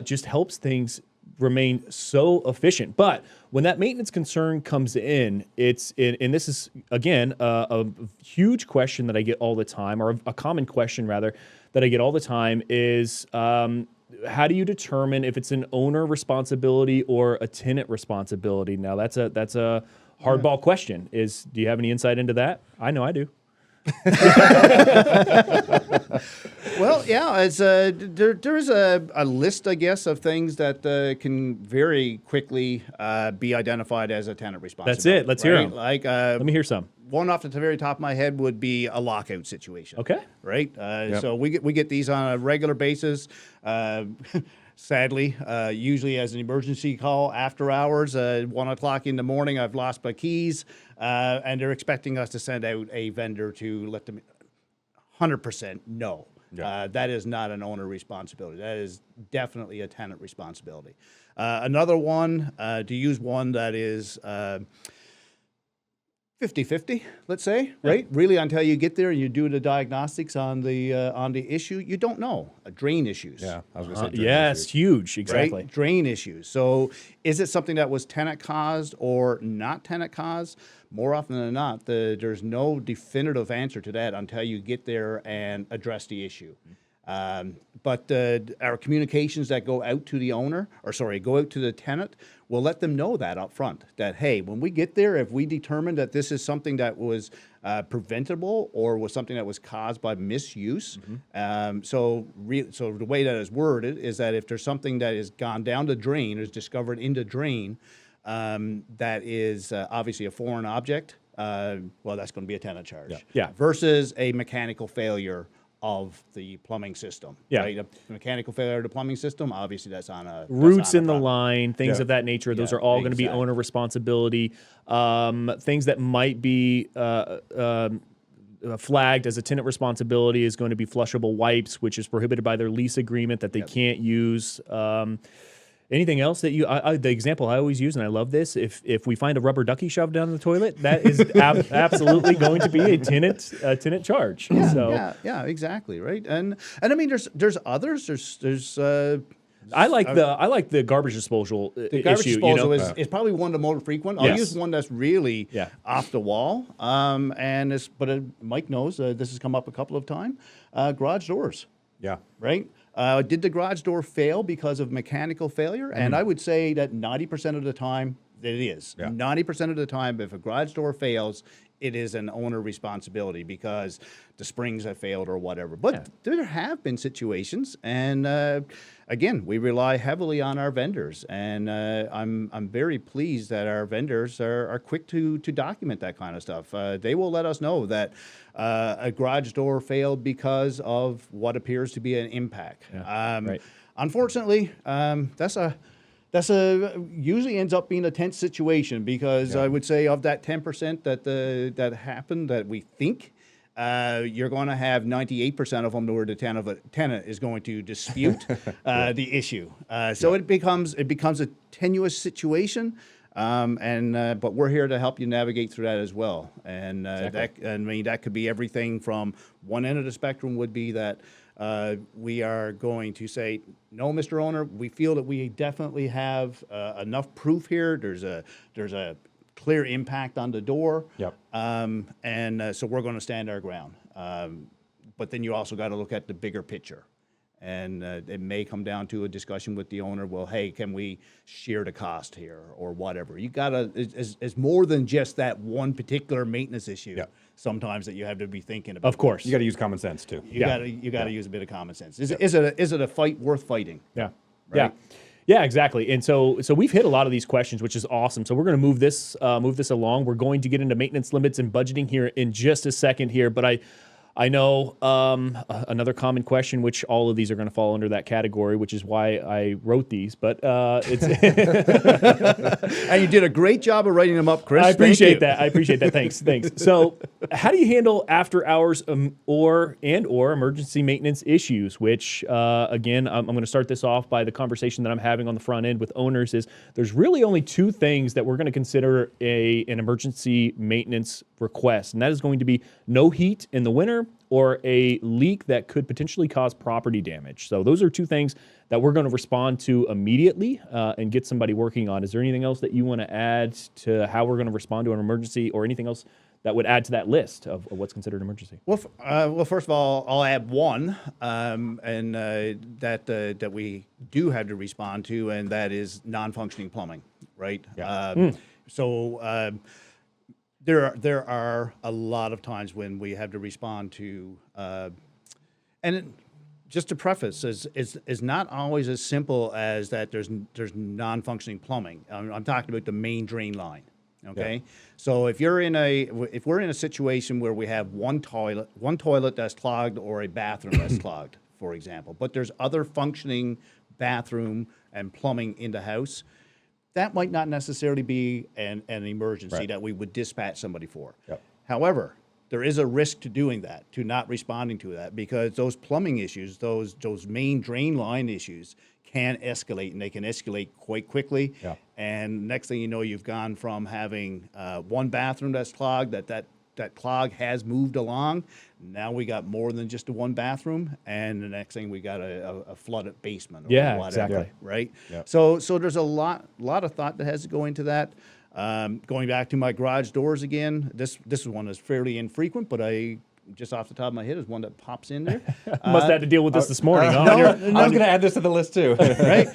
S1: Just helps things remain so efficient. But when that maintenance concern comes in, and this is, again, a huge question that I get all the time, or a common question, rather, that I get all the time is, how do you determine if it's an owner responsibility or a tenant responsibility? Now, that's a hardball question. Do you have any insight into that? I know I do.
S3: Well, yeah, there is a list, I guess, of things that can very quickly be identified as a tenant responsibility.
S1: That's it. Let's hear them. Let me hear some.
S3: One off the very top of my head would be a lockout situation.
S1: Okay.
S3: Right? So we get these on a regular basis. Sadly, usually as an emergency call after hours, 1 o'clock in the morning, I've lost my keys, and they're expecting us to send out a vendor to let them. 100% no. Yeah. That is not an owner responsibility. That is definitely a tenant responsibility. Another one, to use one that is 50-50, let's say, right? Really, until you get there and you do the diagnostics on the issue, you don't know. Drain issues.
S2: Yeah, I was going to say drain
S1: yes,
S2: issues.
S1: huge, exactly.
S3: Right? Drain issues. So is it something that was tenant caused or not tenant caused? More often than not, there's no definitive answer to that until you get there and address the issue. But our communications that go out to the go out to the tenant, we'll let them know that up front, that, hey, when we get there, if we determine that this is something that was preventable or was something that was caused by misuse, so the way that is worded is that if there's something that has gone down the drain, is discovered in the drain, that is obviously a foreign object, well, that's going to be a tenant charge.
S1: Yeah.
S3: Versus a mechanical failure of the plumbing system.
S1: Yeah.
S3: Right? A mechanical failure of the plumbing system, obviously that's on a
S1: Roots
S3: that's on
S1: in
S3: a
S1: the
S3: property.
S1: line, things of that nature. Those
S3: Yeah,
S1: are all going to be
S3: exactly.
S1: owner responsibility. Things that might be flagged as a tenant responsibility is going to be flushable wipes, which is prohibited by their lease agreement that they can't use. Anything else that the example I always use, and I love this, if we find a rubber ducky shoved down the toilet, that is absolutely going to be a tenant charge.
S3: Yeah,
S1: So
S3: yeah, exactly, right. And I mean, there's others. There's
S1: I like the garbage disposal
S3: the garbage
S1: issue.
S3: disposal is probably one of the more frequent. I'll
S1: Yes.
S3: use one that's really
S1: Yeah.
S3: off the wall. Mike knows this has come up a couple of times. Garage doors.
S2: Yeah.
S3: Right? Did the garage door fail because of mechanical failure? And I would say that 90% of the time it is.
S2: Yeah.
S3: 90% of the time, if a garage door fails, it is an owner responsibility because the springs have failed or whatever. But there have been situations, and again, we rely heavily on our vendors, and I'm very pleased that our vendors are quick to document that kind of stuff. They will let us know that a garage door failed because of what appears to be an impact.
S1: Right.
S3: Unfortunately, that's usually ends up being a tense situation because I would say of that 10% that happened that we think, you're going to have 98% of them where the tenant is going to dispute the issue. So it becomes a tenuous situation. But we're here to help you navigate through that as well. And that could be everything from one end of the spectrum would be that we are going to say, no, Mr. Owner, we feel that we definitely have enough proof here. There's a clear impact on the door.
S2: Yep.
S3: So we're going to stand our ground. But then you also got to look at the bigger picture. And it may come down to a discussion with the owner. Well, hey, can we share the cost here or whatever? You gotta. It's more than just that one particular maintenance issue.
S2: Yeah.
S3: Sometimes that you have to be thinking about.
S1: Of course.
S2: You got to use common sense too.
S3: You gotta use a bit of common sense. Is it a fight worth fighting?
S1: Yeah.
S3: Right?
S1: Yeah, exactly. And so we've hit a lot of these questions, which is awesome. So we're going to move this along. We're going to get into maintenance limits and budgeting here in just a second here, but I know another common question, which all of these are going to fall under that category, which is why I wrote these. But it's
S3: and you did a great job of writing them up, Chris.
S1: I appreciate that. Thanks. So, how do you handle after hours or emergency maintenance issues? Which again, I'm going to start this off by the conversation that I'm having on the front end with owners. Is there's really only two things that we're going to consider an emergency maintenance request, and that is going to be no heat in the winter or a leak that could potentially cause property damage. So those are two things that we're going to respond to immediately and get somebody working on. Is there anything else that you want to add to how we're going to respond to an emergency or anything else that would add to that list of what's considered an emergency?
S3: Well, first of all, I'll add one, that we do have to respond to, and that is non-functioning plumbing, right?
S2: Yeah.
S3: There are a lot of times when we have to respond to, just to preface, is not always as simple as that. There's non-functioning plumbing. I'm talking about the main drain line. Okay,
S2: Yeah.
S3: so if we're in a situation where we have one toilet that's clogged or a bathroom that's clogged, for example, but there's other functioning bathroom and plumbing in the house, that might not necessarily be an emergency
S2: Right.
S3: that we would dispatch somebody for.
S2: Yep.
S3: However, there is a risk to doing that, to not responding to that, because those plumbing issues, those main drain line issues can escalate, and they can escalate quite quickly.
S2: Yeah.
S3: And next thing you know, you've gone from having one bathroom that's clogged, that clog has moved along. Now we got more than just a one bathroom, and the next thing we got a flooded basement or
S1: Yeah,
S3: whatever,
S1: exactly.
S3: right?
S2: Yeah.
S3: So there's a lot of thought that has to go into that. Going back to my garage doors again, this is one that's fairly infrequent, but I just off the top of my head is one that pops in there.
S1: Must have had to deal with this morning. Huh?
S2: I was going to add this to the list too.
S3: Right?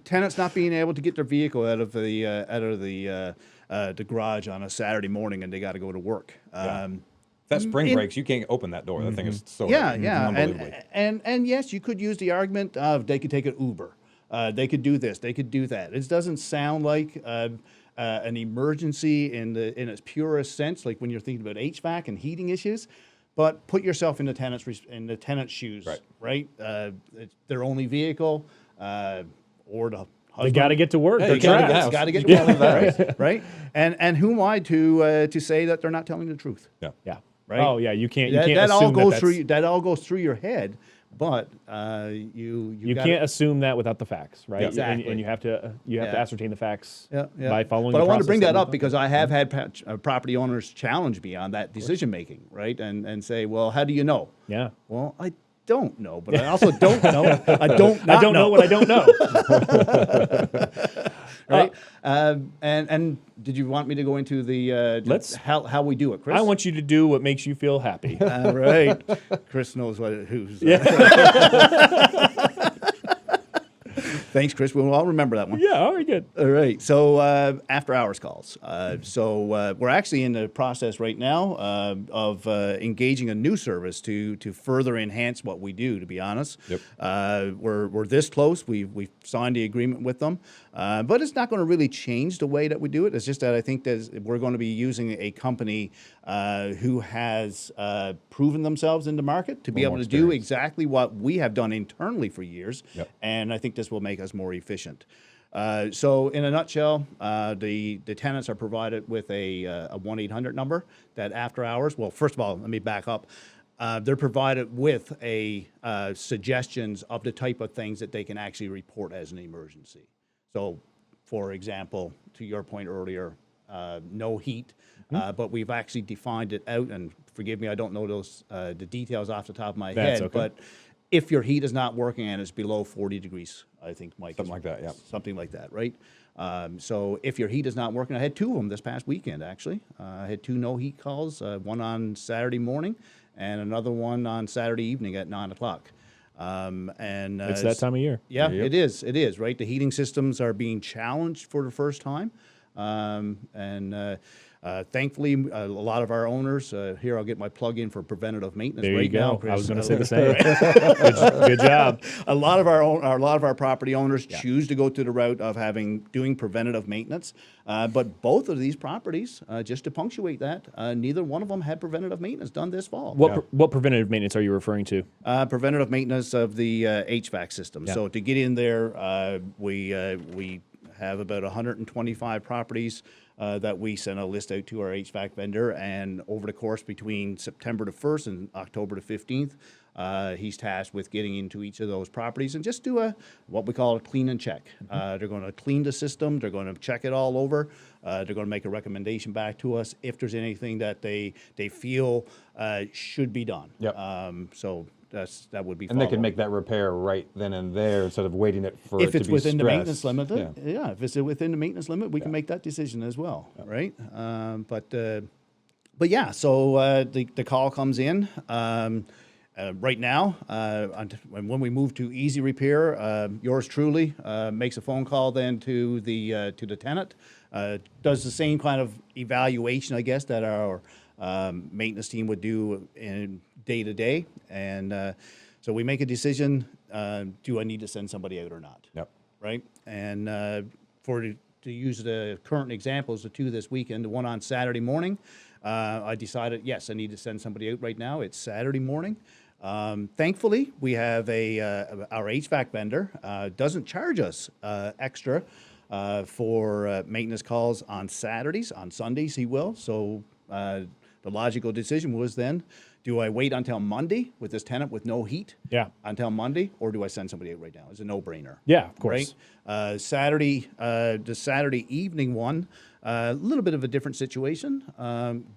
S3: Tenants not being able to get their vehicle out of the garage on a Saturday morning, and they got to go to work.
S2: That spring breaks, you can't open that door. That thing is so
S3: Yeah,
S2: heavy.
S3: yeah,
S2: Unbelievably.
S3: and yes, you could use the argument of they could take an Uber, they could do this, they could do that. It doesn't sound like an emergency in its purest sense, like when you're thinking about HVAC and heating issues. but put yourself in the tenant's shoes, right? It's their only vehicle, or the
S1: they got to get to work.
S2: They
S3: got to get to work, right? And who am I to say that they're not telling the truth?
S1: Yeah.
S3: Right?
S1: Oh yeah, you can't.
S3: That all
S1: assume
S3: goes
S1: that's,
S3: through. That all goes through your head, but you
S1: can't assume that without the facts, right?
S3: Exactly.
S1: And you have to ascertain the facts by following.
S3: But
S1: the
S3: I want to
S1: process
S3: bring that
S1: we
S3: up
S1: talked
S3: because I have had property owners challenge me on that decision making, right? And say, well, how do you know?
S1: Yeah.
S3: Well, I don't know, but I also don't know. I don't know
S1: what I don't know.
S3: Right? And did you want me to go into the how we do it, Chris?
S1: I want you to do what makes you feel happy.
S3: All right. Chris knows who's. Thanks, Chris. We'll all remember that one.
S1: Yeah, all right, good.
S3: All right. So after hours calls. So we're actually in the process right now of engaging a new service to further enhance what we do. To be honest, we're this close. We've signed the agreement with them, but it's not going to really change the way that we do it. It's just that I think that we're going to be using a company who has proven themselves in the market to be able to do exactly what we have done internally for years, and I think this will make us more efficient. So in a nutshell, the tenants are provided with a 1-800 number that after hours, well, first of all, let me back up. They're provided with suggestions of the type of things that they can actually report as an emergency. So, for example, to your point earlier, no heat, but we've actually defined it out, and forgive me, I don't know the details off the top of my head, but if your heat is not working and it's below 40 degrees, I think, Mike.
S2: Something like that, yeah.
S3: Something like that, right? So if your heat is not working, I had 2 of them this past weekend, actually. I had 2 no heat calls, one on Saturday morning and another one on Saturday evening at 9 o'clock.
S1: It's that time of year.
S3: Yeah, it is, right? The heating systems are being challenged for the first time. Thankfully, a lot of our owners, here I'll get my plug in for preventative maintenance
S1: there
S3: right
S1: you go.
S3: now, Chris.
S1: I was going to say the same. Good job.
S3: A lot of our property owners choose to go to the route of doing preventative maintenance. But both of these properties, just to punctuate that, neither one of them had preventative maintenance done this fall.
S1: What preventative maintenance are you referring to?
S3: Preventative maintenance of the HVAC system. So to get in there, we have about 125 properties that we send a list out to our HVAC vendor, and over the course between September the 1st and October the 15th, he's tasked with getting into each of those properties and just do what we call a clean and check. They're going to clean the system, they're going to check it all over, they're going to make a recommendation back to us if there's anything that they feel should be done. So that would be.
S2: And they can make that repair right then and there instead of waiting it for
S3: if
S2: it
S3: it's
S2: to be
S3: within the
S2: stressed.
S3: maintenance limit. If it's within the maintenance limit, we can make that decision as well, right? But yeah, so the call comes in. Right now, when we move to easy repair, yours truly makes a phone call then to the tenant, does the same kind of evaluation, I guess, that our maintenance team would do in day to day, and so we make a decision: do I need to send somebody out or not? Right, and to use the current examples, the 2 this weekend, the one on Saturday morning, I decided yes, I need to send somebody out right now. It's Saturday morning. Thankfully, we have our HVAC vendor doesn't charge us extra for maintenance calls on Saturdays. On Sundays, he will. So the logical decision was then, do I wait until Monday with this tenant with no heat? Until Monday, or do I send somebody out right now? It's a no-brainer.
S1: Yeah, of course.
S3: Right? The Saturday evening one, a little bit of a different situation.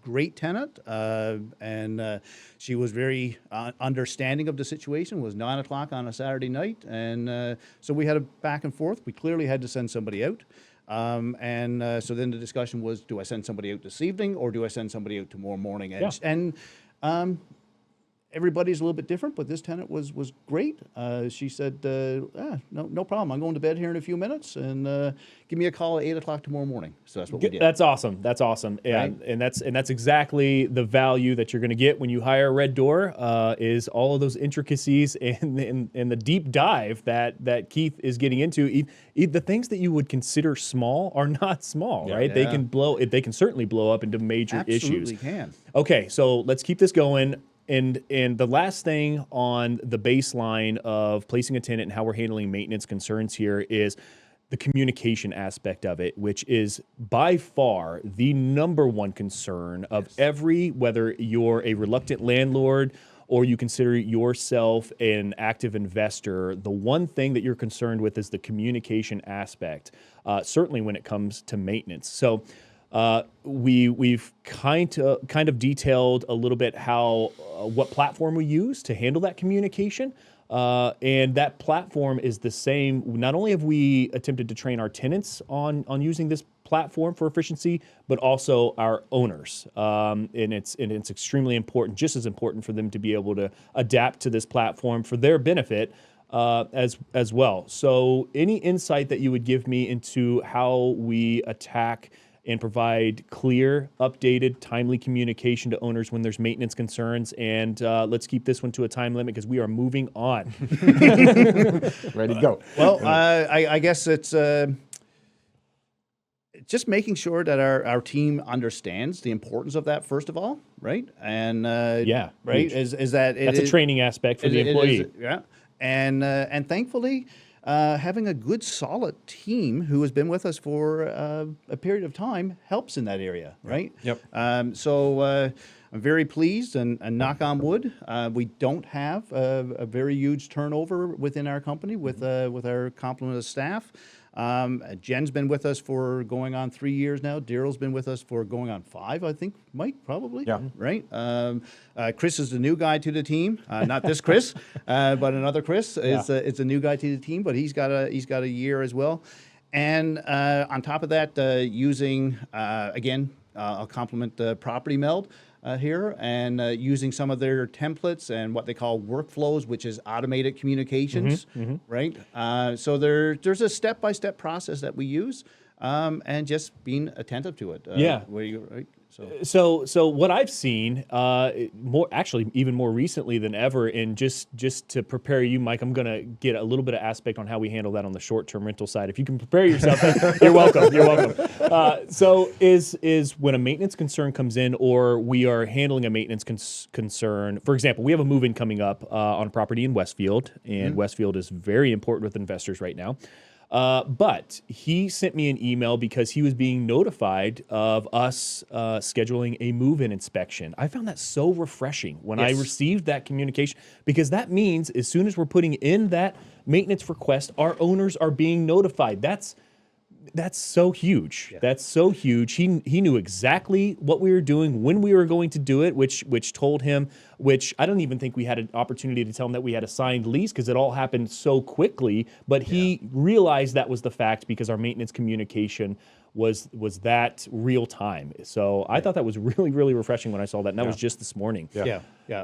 S3: Great tenant, and she was very understanding of the situation. It was 9 o'clock on a Saturday night, and so we had a back and forth. We clearly had to send somebody out. So then the discussion was, do I send somebody out this evening, or do I send somebody out tomorrow morning? And everybody's a little bit different, but this tenant was great. She said, no problem. I'm going to bed here in a few minutes, and give me a call at 8 o'clock tomorrow morning. So that's what we did.
S1: That's awesome. That's awesome.
S3: Right?
S1: And that's exactly the value that you're going to get when you hire Red Door, is all of those intricacies and the deep dive that Keith is getting into. The things that you would consider small are not small, right? They can certainly blow up into major issues.
S3: Absolutely can.
S1: Okay, so let's keep this going. And the last thing on the baseline of placing a tenant and how we're handling maintenance concerns here is the communication aspect of it, which is by far the number one concern of whether you're a reluctant landlord or you consider yourself an active investor. The one thing that you're concerned with is the communication aspect, certainly when it comes to maintenance. So we've kind of detailed a little bit how what platform we use to handle that communication. And that platform is the same. Not only have we attempted to train our tenants on using this platform for efficiency, but also our owners. And it's extremely important, just as important for them to be able to adapt to this platform for their benefit as well. So any insight that you would give me into how we attack and provide clear, updated, timely communication to owners when there's maintenance concerns. And let's keep this one to a time limit because we are moving on.
S4: Ready to go.
S3: Well, I guess it's just making sure that our team understands the importance of that, first of all, right? And right,
S1: huge.
S3: is that
S1: that's a training aspect for the employee.
S3: And thankfully, having a good, solid team who has been with us for a period of time helps in that area, right?
S2: Yep.
S3: So I'm very pleased, and knock on wood, we don't have a very huge turnover within our company with our complement of staff. Jen's been with us for going on 3 years now. Daryl's been with us for going on 5, I think. Mike, probably.
S4: Yeah.
S3: Right. Chris is the new guy to the team. Not this Chris, but another Chris is a new guy to the team. But he's got a year as well. And on top of that, using again, I'll compliment the Property Meld here, and using some of their templates and what they call workflows, which is automated communications, right? So there's a step-by-step process that we use, and just being attentive to it. Right?
S1: So what I've seen, even more recently than ever, and just to prepare you, Mike, I'm going to get a little bit of aspect on how we handle that on the short-term rental side. If you can prepare yourself, you're welcome. You're welcome. So is when a maintenance concern comes in, or we are handling a maintenance concern. For example, we have a move-in coming up on a property in Westfield, and Westfield is very important with investors right now. But he sent me an email because he was being notified of us scheduling a move-in inspection. I found that so refreshing when I received that communication, because that means as soon as we're putting in that maintenance request, our owners are being notified. That's so huge. Yeah. That's so huge. He knew exactly what we were doing, when we were going to do it, which told him, which I don't even think we had an opportunity to tell him that we had a signed lease because it all happened so quickly. But he realized that was the fact because our maintenance communication was that real time. So I thought that was really, really refreshing when I saw that. And that was just this morning.
S3: Yeah.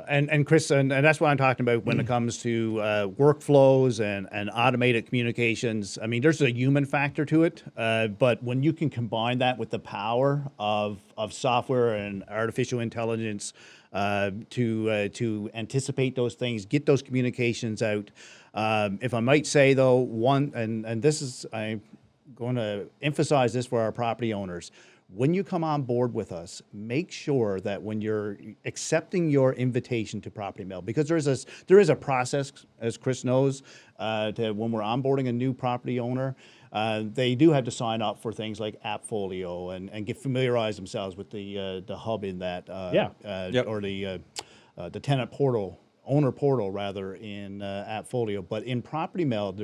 S3: And Chris, and that's what I'm talking about when it comes to workflows and automated communications. I mean, there's a human factor to it, but when you can combine that with the power of software and artificial intelligence to anticipate those things, get those communications out. If I might say though, and this is, I'm going to emphasize this for our property owners. When you come on board with us, make sure that when you're accepting your invitation to Property Meld, because there is a process, as Chris knows, when we're onboarding a new property owner, they do have to sign up for things like AppFolio and get familiarize themselves with the hub in that, or the tenant portal, owner portal rather, in AppFolio. But in Property Meld,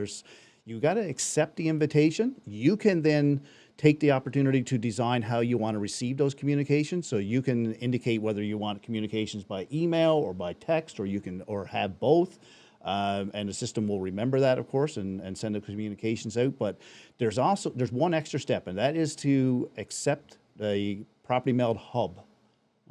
S3: you got to accept the invitation. You can then take the opportunity to design how you want to receive those communications. So you can indicate whether you want communications by email or by text, or have both. And the system will remember that, of course, and send the communications out. But there's one extra step, and that is to accept the Property Meld hub.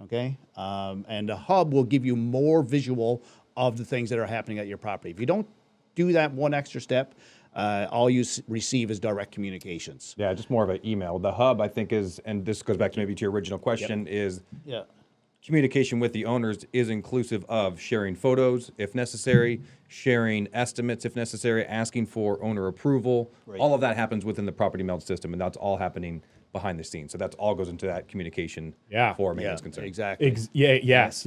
S3: Okay, and the hub will give you more visual of the things that are happening at your property. If you don't do that one extra step, all you receive is direct communications.
S4: Yeah, just more of an email. The hub, I think, is, and this goes back to maybe to your original question, is communication with the owners is inclusive of sharing photos if necessary, sharing estimates if necessary, asking for owner approval. Right. All of that happens within the Property Meld system, and that's all happening
S2: behind the scenes. So that's all goes into that communication
S1: Yeah.
S2: for maintenance concern.
S3: Exactly.
S1: Yes.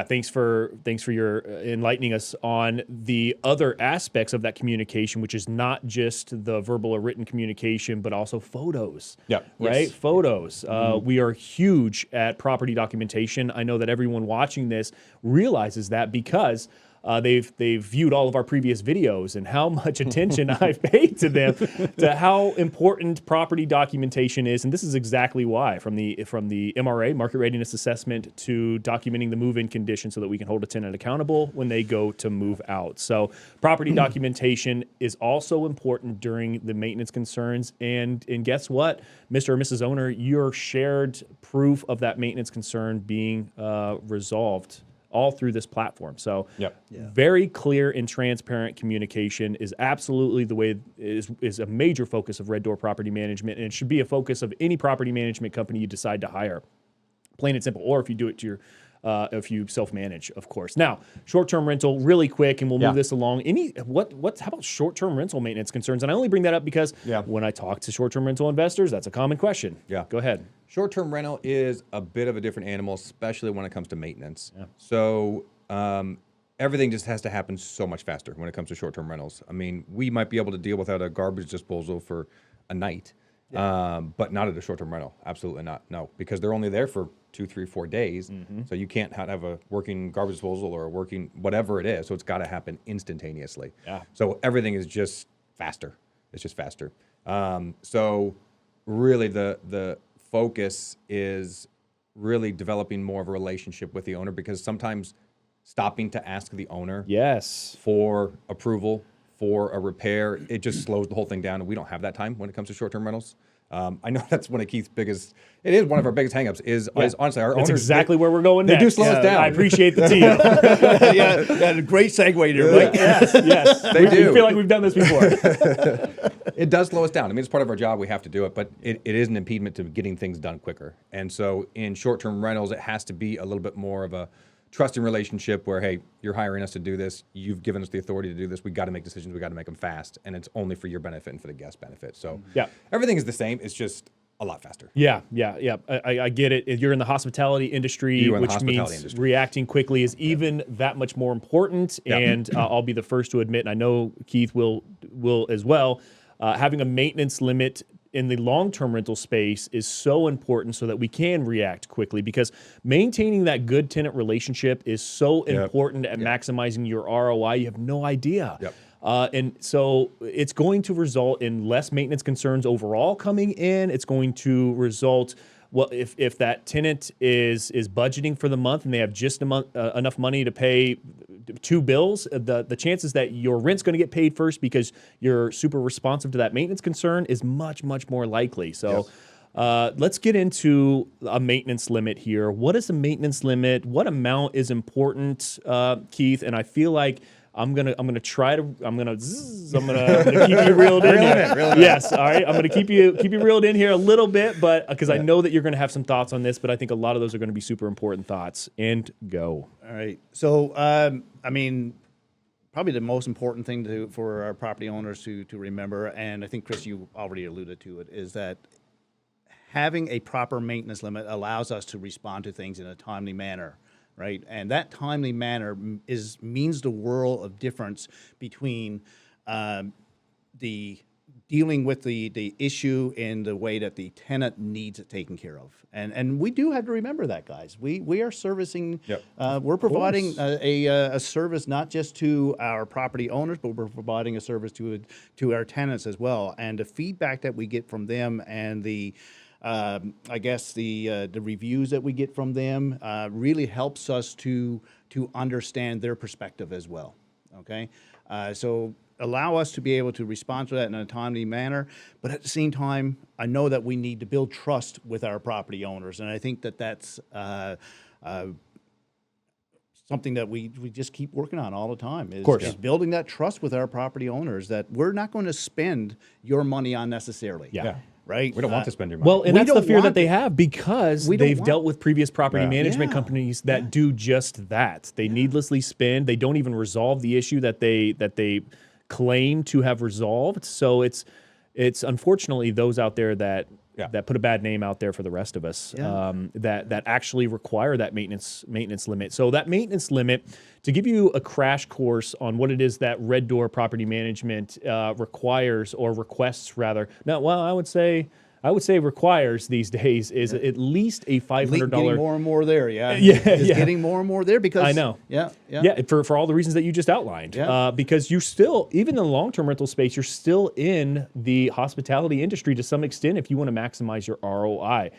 S1: Thanks for your enlightening us on the other aspects of that communication, which is not just the verbal or written communication, but also photos.
S2: Yeah.
S1: Right. Photos. We are huge at property documentation. I know that everyone watching this realizes that because they've viewed all of our previous videos and how much attention I've paid to them, to how important property documentation is, and this is exactly why. From the MRA, market readiness assessment, to documenting the move-in condition so that we can hold a tenant accountable when they go to move out. So property documentation is also important during the maintenance concerns. And guess what, Mr. or Mrs. Owner, your shared proof of that maintenance concern being resolved all through this platform. So very clear and transparent communication is absolutely the way, is a major focus of Red Door Property Management, and it should be a focus of any property management company you decide to hire. Plain and simple, or if you do it to your if you self-manage, of course. Now, short-term rental, really quick, and we'll move this along. How about short-term rental maintenance concerns? And I only bring that up because when I talk to short-term rental investors, that's a common question.
S2: Yeah.
S1: Go ahead.
S2: Short-term rental is a bit of a different animal, especially when it comes to maintenance. Yeah. So everything just has to happen so much faster when it comes to short-term rentals. I mean, we might be able to deal without a garbage disposal for a night, but not at a short-term rental. Absolutely not. No, because they're only there for 2, 3, 4 days. So you can't have a working garbage disposal or a working whatever it is. So it's got to happen instantaneously. Yeah. So everything is just faster. It's just faster. So really the focus is really developing more of a relationship with the owner, because sometimes stopping to ask the owner for approval for a repair, it just slows the whole thing down, and we don't have that time when it comes to short-term rentals. I know that's one of Keith's biggest, it is one of our biggest hangups is honestly our owners.
S1: That's exactly where we're going next.
S2: They do slow us down.
S1: I appreciate the team.
S3: Great segue there.
S1: Yes.
S2: They do.
S1: We feel like we've done this before.
S2: It does slow us down. I mean, it's part of our job. We have to do it, but it is an impediment to getting things done quicker. And so in short-term rentals, it has to be a little bit more of a trusting relationship where, hey, you're hiring us to do this. You've given us the authority to do this. We got to make decisions. We got to make them fast. And it's only for your benefit and for the guest benefit. So everything is the same. It's just a lot faster.
S1: Yeah. I get it. You're in the hospitality industry, which means reacting quickly is even that much more important. And I'll be the first to admit, and I know Keith will as well, having a maintenance limit in the long-term rental space is so important so that we can react quickly, because maintaining that good tenant relationship is so important at maximizing your ROI. You have no idea. And so it's going to result in less maintenance concerns overall coming in. It's going to result, well, if that tenant is budgeting for the month and they have just enough money to pay 2 bills, the chances that your rent's going to get paid first because you're super responsive to that maintenance concern is much, much more likely. So let's get into a maintenance limit here. What is a maintenance limit? What amount is important, Keith? And I feel like I'm gonna keep you reeled in here. Yes, all right. I'm gonna keep you reeled in here a little bit, but because I know that you're gonna have some thoughts on this, but I think a lot of those are gonna be super important thoughts. And go.
S3: All right. So I mean, probably the most important thing for our property owners to remember, and I think Chris, you already alluded to it, is that having a proper maintenance limit allows us to respond to things in a timely manner. Right, and that timely manner means the world of difference between the dealing with the issue in the way that the tenant needs it taken care of, and we do have to remember that, guys. We are servicing, we're providing a service not just to our property owners, but we're providing a service to our tenants as well, and the feedback that we get from them and the I guess the reviews that we get from them really helps us to understand their perspective as well. Okay, so allow us to be able to respond to that in a timely manner, but at the same time, I know that we need to build trust with our property owners, and I think that that's something that we just keep working on all the time is building that trust with our property owners that we're not going to spend your money unnecessarily. Right?
S2: We don't want to spend your money.
S1: Well, and that's the fear that they have because they've dealt with previous property management companies that do just that. They needlessly spend. They don't even resolve the issue that they claim to have resolved. So it's unfortunately those out there that that put a bad name out there for the rest of us, that actually require that maintenance limit. So that maintenance limit, to give you a crash course on what it is that Red Door Property Management requires, or requests rather. Now, well, I would say requires these days is at least a $500.
S3: Getting more and more there, getting more and more there because
S1: I know, for all the reasons that you just outlined. Because you still, even in the long-term rental space, you're still in the hospitality industry to some extent if you want to maximize your ROI.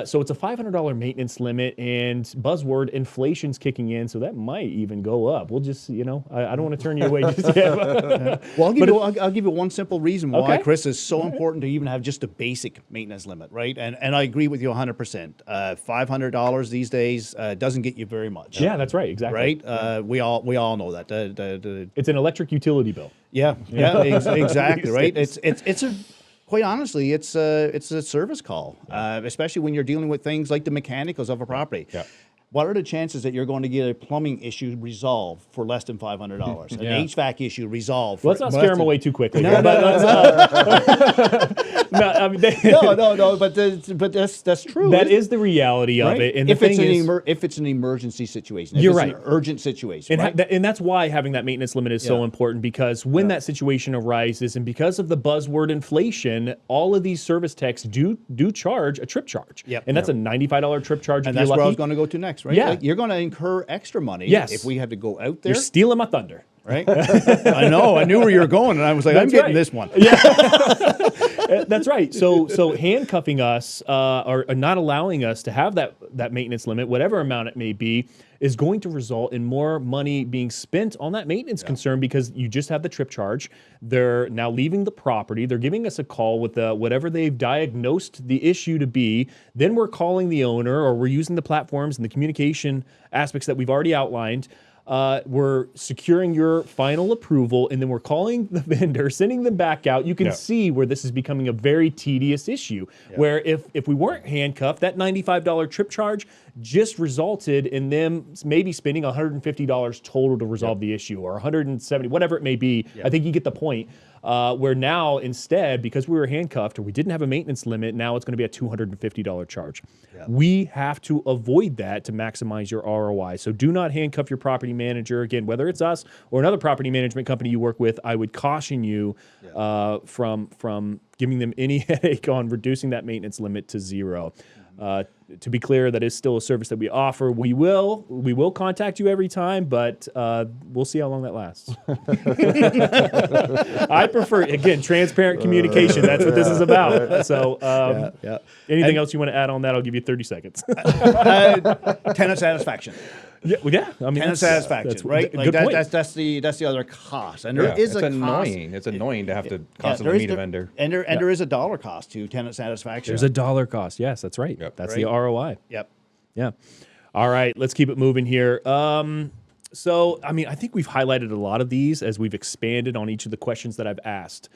S1: So it's a $500 maintenance limit, and buzzword inflation's kicking in, so that might even go up. We'll just, I don't want to turn you away just yet.
S3: Well, I'll give you one simple reason why, Chris, is so important to even have just a basic maintenance limit, right? And I agree with you 100%. $500 these days doesn't get you very much.
S1: Yeah, that's right, exactly.
S3: Right? We all know that.
S1: It's an electric utility bill.
S3: Exactly, right? It's a quite honestly, it's a service call, especially when you're dealing with things like the mechanicals of a property. What are the chances that you're going to get a plumbing issue resolved for less than $500? An HVAC issue resolved.
S1: Let's not scare them away too quickly.
S3: No, but that's true.
S1: That is the reality of it. And
S3: if it's an emergency situation, if it's an urgent situation,
S1: and that's why having that maintenance limit is so important, because when that situation arises, and because of the buzzword inflation, all of these service techs do charge a trip charge. And that's a $95 trip charge.
S3: And that's where I was going to go to next. Right?
S1: Yeah.
S3: Like, you're going to incur extra money if we had to go out there.
S1: You're stealing my thunder.
S3: Right? I know. I knew where you were going, and I was like, I'm getting this one.
S1: That's right. So handcuffing us or not allowing us to have that maintenance limit, whatever amount it may be, is going to result in more money being spent on that maintenance concern, because you just have the trip charge. They're now leaving the property. They're giving us a call with whatever they've diagnosed the issue to be. Then we're calling the owner, or we're using the platforms and the communication aspects that we've already outlined. We're securing your final approval, and then we're calling the vendor, sending them back out. You can see where this is becoming a very tedious issue, where if we weren't handcuffed, that $95 trip charge just resulted in them maybe spending $150 total to resolve the issue, or $170, whatever it may be. I think you get the point. Where now, instead, because we were handcuffed or we didn't have a maintenance limit, now it's going to be a $250 charge. We have to avoid that to maximize your ROI. So do not handcuff your property manager. Again, whether it's us or another property management company you work with, I would caution you from giving them any headache on reducing that maintenance limit to zero. To be clear, that is still a service that we offer. We will contact you every time, but we'll see how long that lasts. I prefer, again, transparent communication. That's what this is about. So anything else you want to add on that, I'll give you 30 seconds.
S3: Tenant satisfaction.
S1: I mean,
S3: tenant satisfaction, right?
S1: Good point.
S3: That's the other cost, and there is a
S2: annoying.
S3: cost.
S2: It's annoying to have to constantly meet a vendor,
S3: and there is a dollar cost to tenant satisfaction.
S1: There's a dollar cost. Yes, that's right. That's the ROI. Yeah. All right, let's keep it moving here. So, I mean, I think we've highlighted a lot of these as we've expanded on each of the questions that I've asked.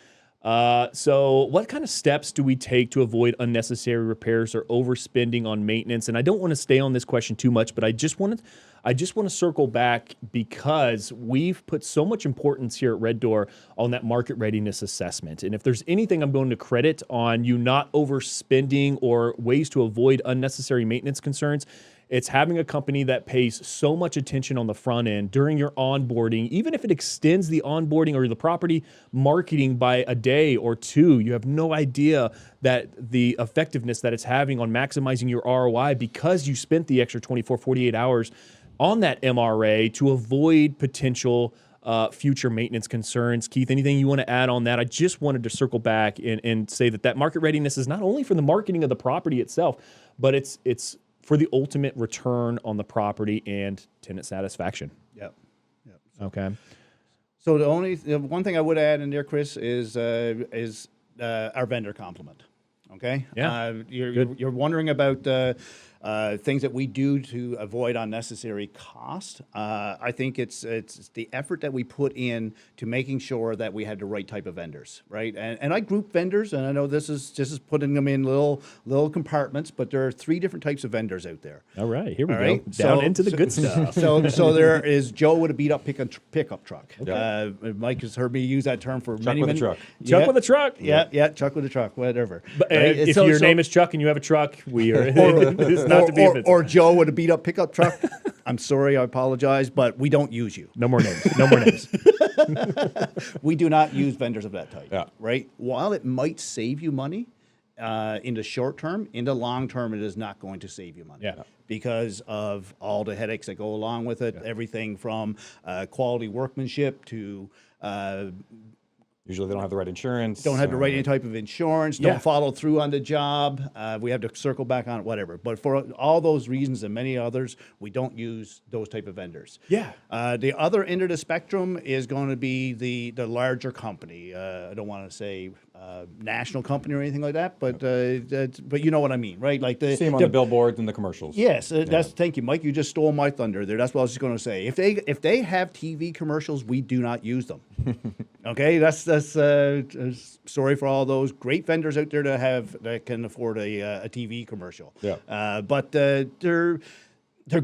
S1: So what kind of steps do we take to avoid unnecessary repairs or overspending on maintenance? And I don't want to stay on this question too much, but I just want to circle back, because we've put so much importance here at Red Door on that market readiness assessment. And if there's anything I'm going to credit on you not overspending or ways to avoid unnecessary maintenance concerns, it's having a company that pays so much attention on the front end during your onboarding. Even if it extends the onboarding or the property marketing by a day or two, you have no idea that the effectiveness that it's having on maximizing your ROI, because you spent the extra 24, 48 hours on that MRA to avoid potential future maintenance concerns. Keith, anything you want to add on that? I just wanted to circle back and say that market readiness is not only for the marketing of the property itself, but it's for the ultimate return on the property and tenant satisfaction.
S3: Yep.
S1: Okay.
S3: So the one thing I would add in there, Chris, is our vendor complement. Okay.
S1: Yeah.
S3: You're wondering about things that we do to avoid unnecessary cost. I think it's the effort that we put in to making sure that we had the right type of vendors, right? And I group vendors, and I know this is putting them in little compartments, but there are 3 different types of vendors out there.
S1: All right, here we
S3: All
S1: go.
S3: right?
S1: Down into the good stuff.
S3: So there is Joe with a beat up pickup truck.
S2: Okay.
S3: Mike has heard me use that term for
S2: Chuck
S3: many,
S2: with a
S3: many
S2: truck.
S1: Chuck with a truck.
S3: Yeah, Chuck with a truck, whatever.
S1: But,
S3: Right?
S1: if
S3: So-
S1: your
S3: so-
S1: name is Chuck and you have a truck, we are. It's not to be offensive.
S3: or Joe with a beat up pickup truck. I'm sorry, I apologize, but we don't use you.
S1: No more names. No more names.
S3: We do not use vendors of that type.
S2: Yeah.
S3: Right? While it might save you money in the short term, in the long term, it is not going to save you money.
S1: Yeah.
S3: Because of all the headaches that go along with it, everything from quality workmanship to
S2: Usually they don't have the right insurance.
S3: don't have the right type of insurance,
S1: Yeah.
S3: don't follow through on the job. We have to circle back on it, whatever. But for all those reasons and many others, we don't use those type of vendors.
S1: Yeah.
S3: The other end of the spectrum is going to be the larger company. I don't want to say national company or anything like that, but you know what I mean, right? Like
S2: See them on the billboards and the commercials.
S3: Yes, that's thank you, Mike. You just stole my thunder there. That's what I was just going to say. If they have TV commercials, we do not use them. Okay, that's sorry for all those great vendors out there that can afford a TV commercial.
S2: Yeah.
S3: But they're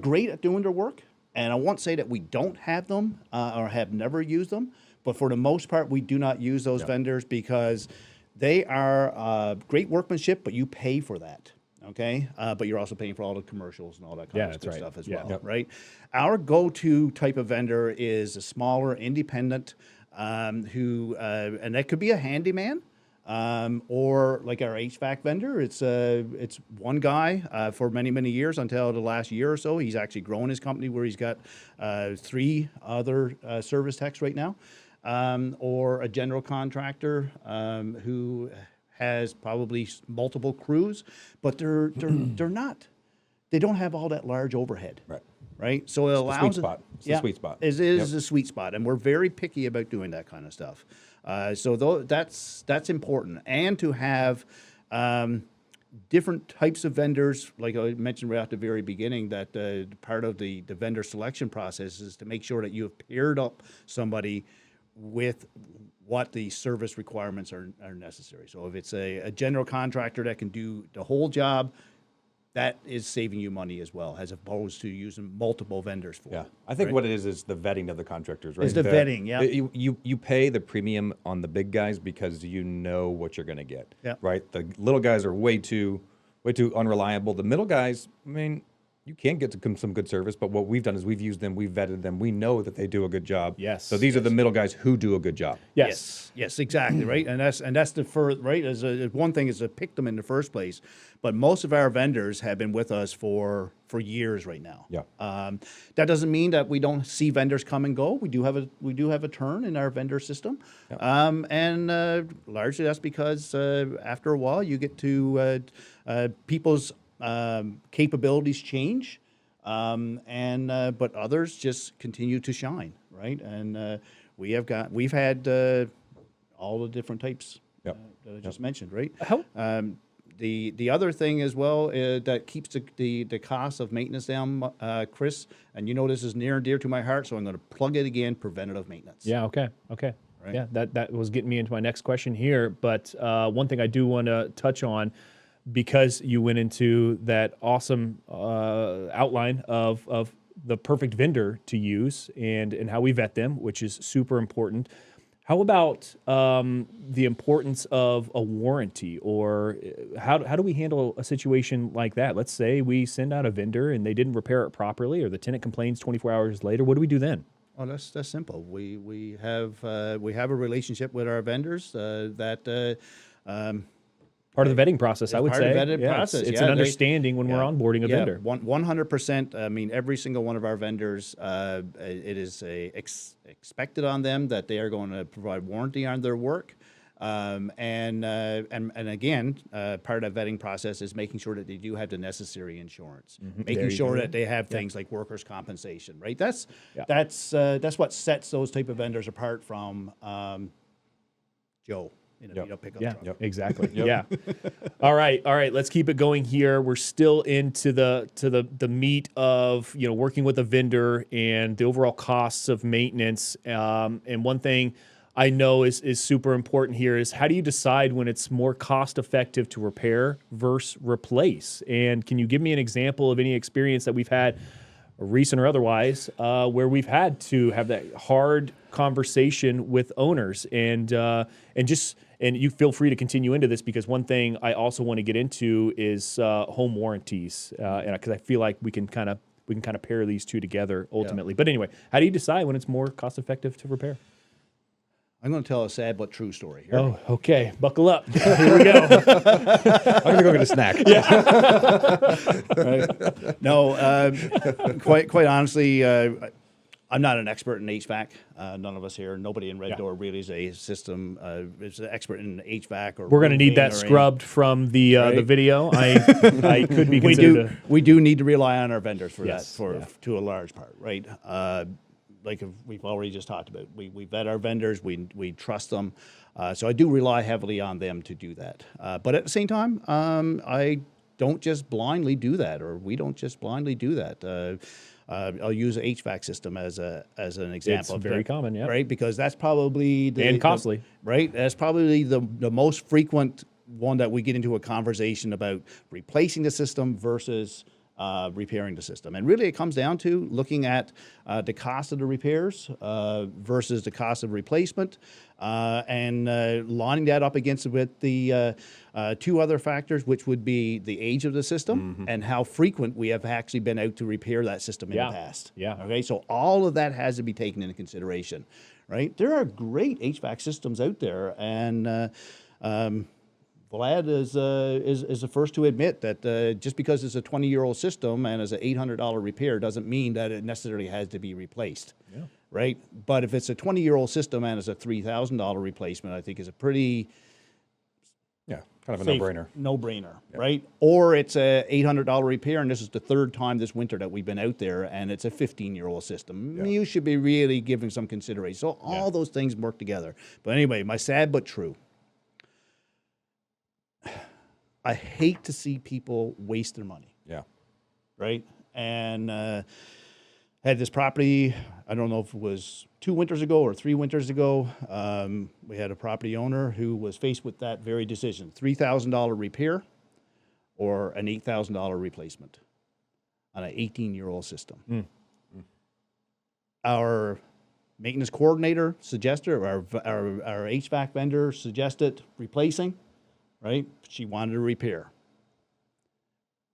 S3: great at doing their work, and I won't say that we don't have them or have never used them. But for the most part, we do not use those vendors because they are great workmanship, but you pay for that. Okay, but you're also paying for all the commercials and all that kind of good stuff as well, right? Our go-to type of vendor is a smaller independent who, and that could be a handyman or like our HVAC vendor. It's one guy for many years until the last year or so. He's actually grown his company where he's got 3 other service techs right now, or a general contractor who has probably multiple crews, but they're not. They don't have all that large overhead. Right. So it allows
S2: sweet spot. It's the sweet spot.
S3: It is a sweet spot, and we're very picky about doing that kind of stuff. That's important, and to have different types of vendors, like I mentioned right at the very beginning, that part of the vendor selection process is to make sure that you have paired up somebody with what the service requirements are necessary. So if it's a general contractor that can do the whole job, that is saving you money as well, as opposed to using multiple vendors for it.
S2: I think what it is the vetting of the contractors, right?
S3: It's the vetting, yeah.
S2: You pay the premium on the big guys because you know what you're going to get,
S3: Yeah.
S2: right? The little guys are way too unreliable. The middle guys, I mean, you can get to some good service, but what we've done is we've used them, we've vetted them, we know that they do a good job.
S1: Yes.
S2: So these are the middle guys who do a good job.
S1: Yes.
S3: Yes, exactly, right? And that's the first, right? One thing is to pick them in the first place, but most of our vendors have been with us for years right now.
S2: Yeah.
S3: That doesn't mean that we don't see vendors come and go. We do have a turn in our vendor system, and largely that's because after a while you get to people's capabilities change, but others just continue to shine, right? And we've had all the different types that I just mentioned, right? The other thing as well that keeps the cost of maintenance down, Chris, and you know this is near and dear to my heart, so I'm going to plug it again: preventative maintenance.
S1: Yeah. Okay.
S3: Right.
S1: Yeah. That was getting me into my next question here. But one thing I do want to touch on, because you went into that awesome outline of the perfect vendor to use and how we vet them, which is super important. How about the importance of a warranty, or how do we handle a situation like that? Let's say we send out a vendor and they didn't repair it properly, or the tenant complains 24 hours later. What do we do then?
S3: Oh, that's simple. We have a relationship with our vendors that.
S1: Part of the vetting process, I would say.
S3: Part of the vetting process.
S1: It's an understanding when we're onboarding a vendor.
S3: 100%. I mean, every single one of our vendors, it is expected on them that they are going to provide warranty on their work. And again, part of that vetting process is making sure that they do have the necessary insurance, making sure that they have things like workers' compensation, right? That's what sets those type of vendors apart from Joe. in a beat-up pickup
S1: Yeah,
S3: truck.
S1: exactly. Yeah. All right. Let's keep it going here. We're still into the meat of working with a vendor and the overall costs of maintenance. And one thing I know is super important here is how do you decide when it's more cost effective to repair versus replace? And can you give me an example of any experience that we've had, recent or otherwise, where we've had to have that hard conversation with owners and you feel free to continue into this, because one thing I also want to get into is home warranties, and because I feel like we can kind of pair these two together ultimately. But anyway, how do you decide when it's more cost effective to repair?
S3: I'm going to tell a sad but true story here.
S1: Oh, okay. Buckle up. Here we go.
S2: I'm gonna go get a snack.
S3: Right. No, quite honestly, I'm not an expert in HVAC. None of us here, nobody in Red Door really is a system is an expert in HVAC. Or
S1: we're going to need that scrubbed from the video. I could be considered.
S3: We do need to rely on our vendors for
S1: Yes,
S3: that to a large part, right? Like we've already just talked about, we vet our vendors, we trust them, so I do rely heavily on them to do that. But at the same time, I don't just blindly do that, or we don't just blindly do that. I'll use an HVAC system as an example.
S1: It's very common, yeah.
S3: Right, because that's probably
S1: And costly.
S3: right, that's probably the most frequent one that we get into a conversation about replacing the system versus repairing the system. And really it comes down to looking at the cost of the repairs versus the cost of replacement, and lining that up against with the two other factors, which would be the age of the system and how frequent we have actually been out to repair that system in the past.
S1: Yeah.
S3: Okay, so all of that has to be taken into consideration, right? There are great HVAC systems out there, and Vlad is the first to admit that just because it's a 20-year-old system and is an $800 repair doesn't mean that it necessarily has to be replaced, right? But if it's a 20-year-old system and it's a $3,000 replacement, I think is a pretty
S2: kind of a
S3: safe
S2: no-brainer.
S3: No-brainer, right? Or it's a $800 repair, and this is the third time this winter that we've been out there, and it's a 15-year-old system. You should be really giving some consideration. So all those things work together. But anyway, my sad but true. I hate to see people waste their money.
S2: Yeah.
S3: Right? And had this property, I don't know if it was 2 winters ago or 3 winters ago. We had a property owner who was faced with that very decision: $3,000 repair or an $8,000 replacement on an 18-year-old system. Our maintenance coordinator suggested, or our HVAC vendor suggested replacing. Right? She wanted a repair.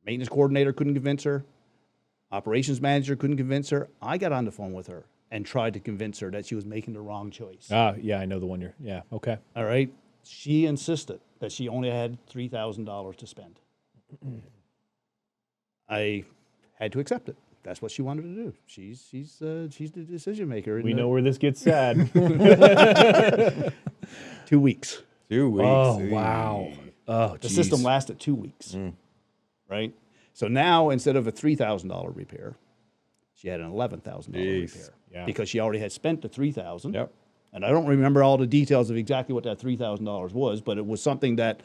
S3: Maintenance coordinator couldn't convince her. Operations manager couldn't convince her. I got on the phone with her and tried to convince her that she was making the wrong choice.
S1: Yeah, I know the one okay.
S3: All right? She insisted that she only had $3,000 to spend. I had to accept it. That's what she wanted to do. She's the decision maker.
S1: We know where this gets sad.
S3: 2 weeks.
S2: 2 weeks.
S1: Oh, wow. Oh,
S3: The system lasted 2 weeks, right? So now, instead of a $3,000 repair, she had an $11,000 repair because she already had spent the $3,000.
S2: Yep.
S3: And I don't remember all the details of exactly what that $3,000 was, but it was something that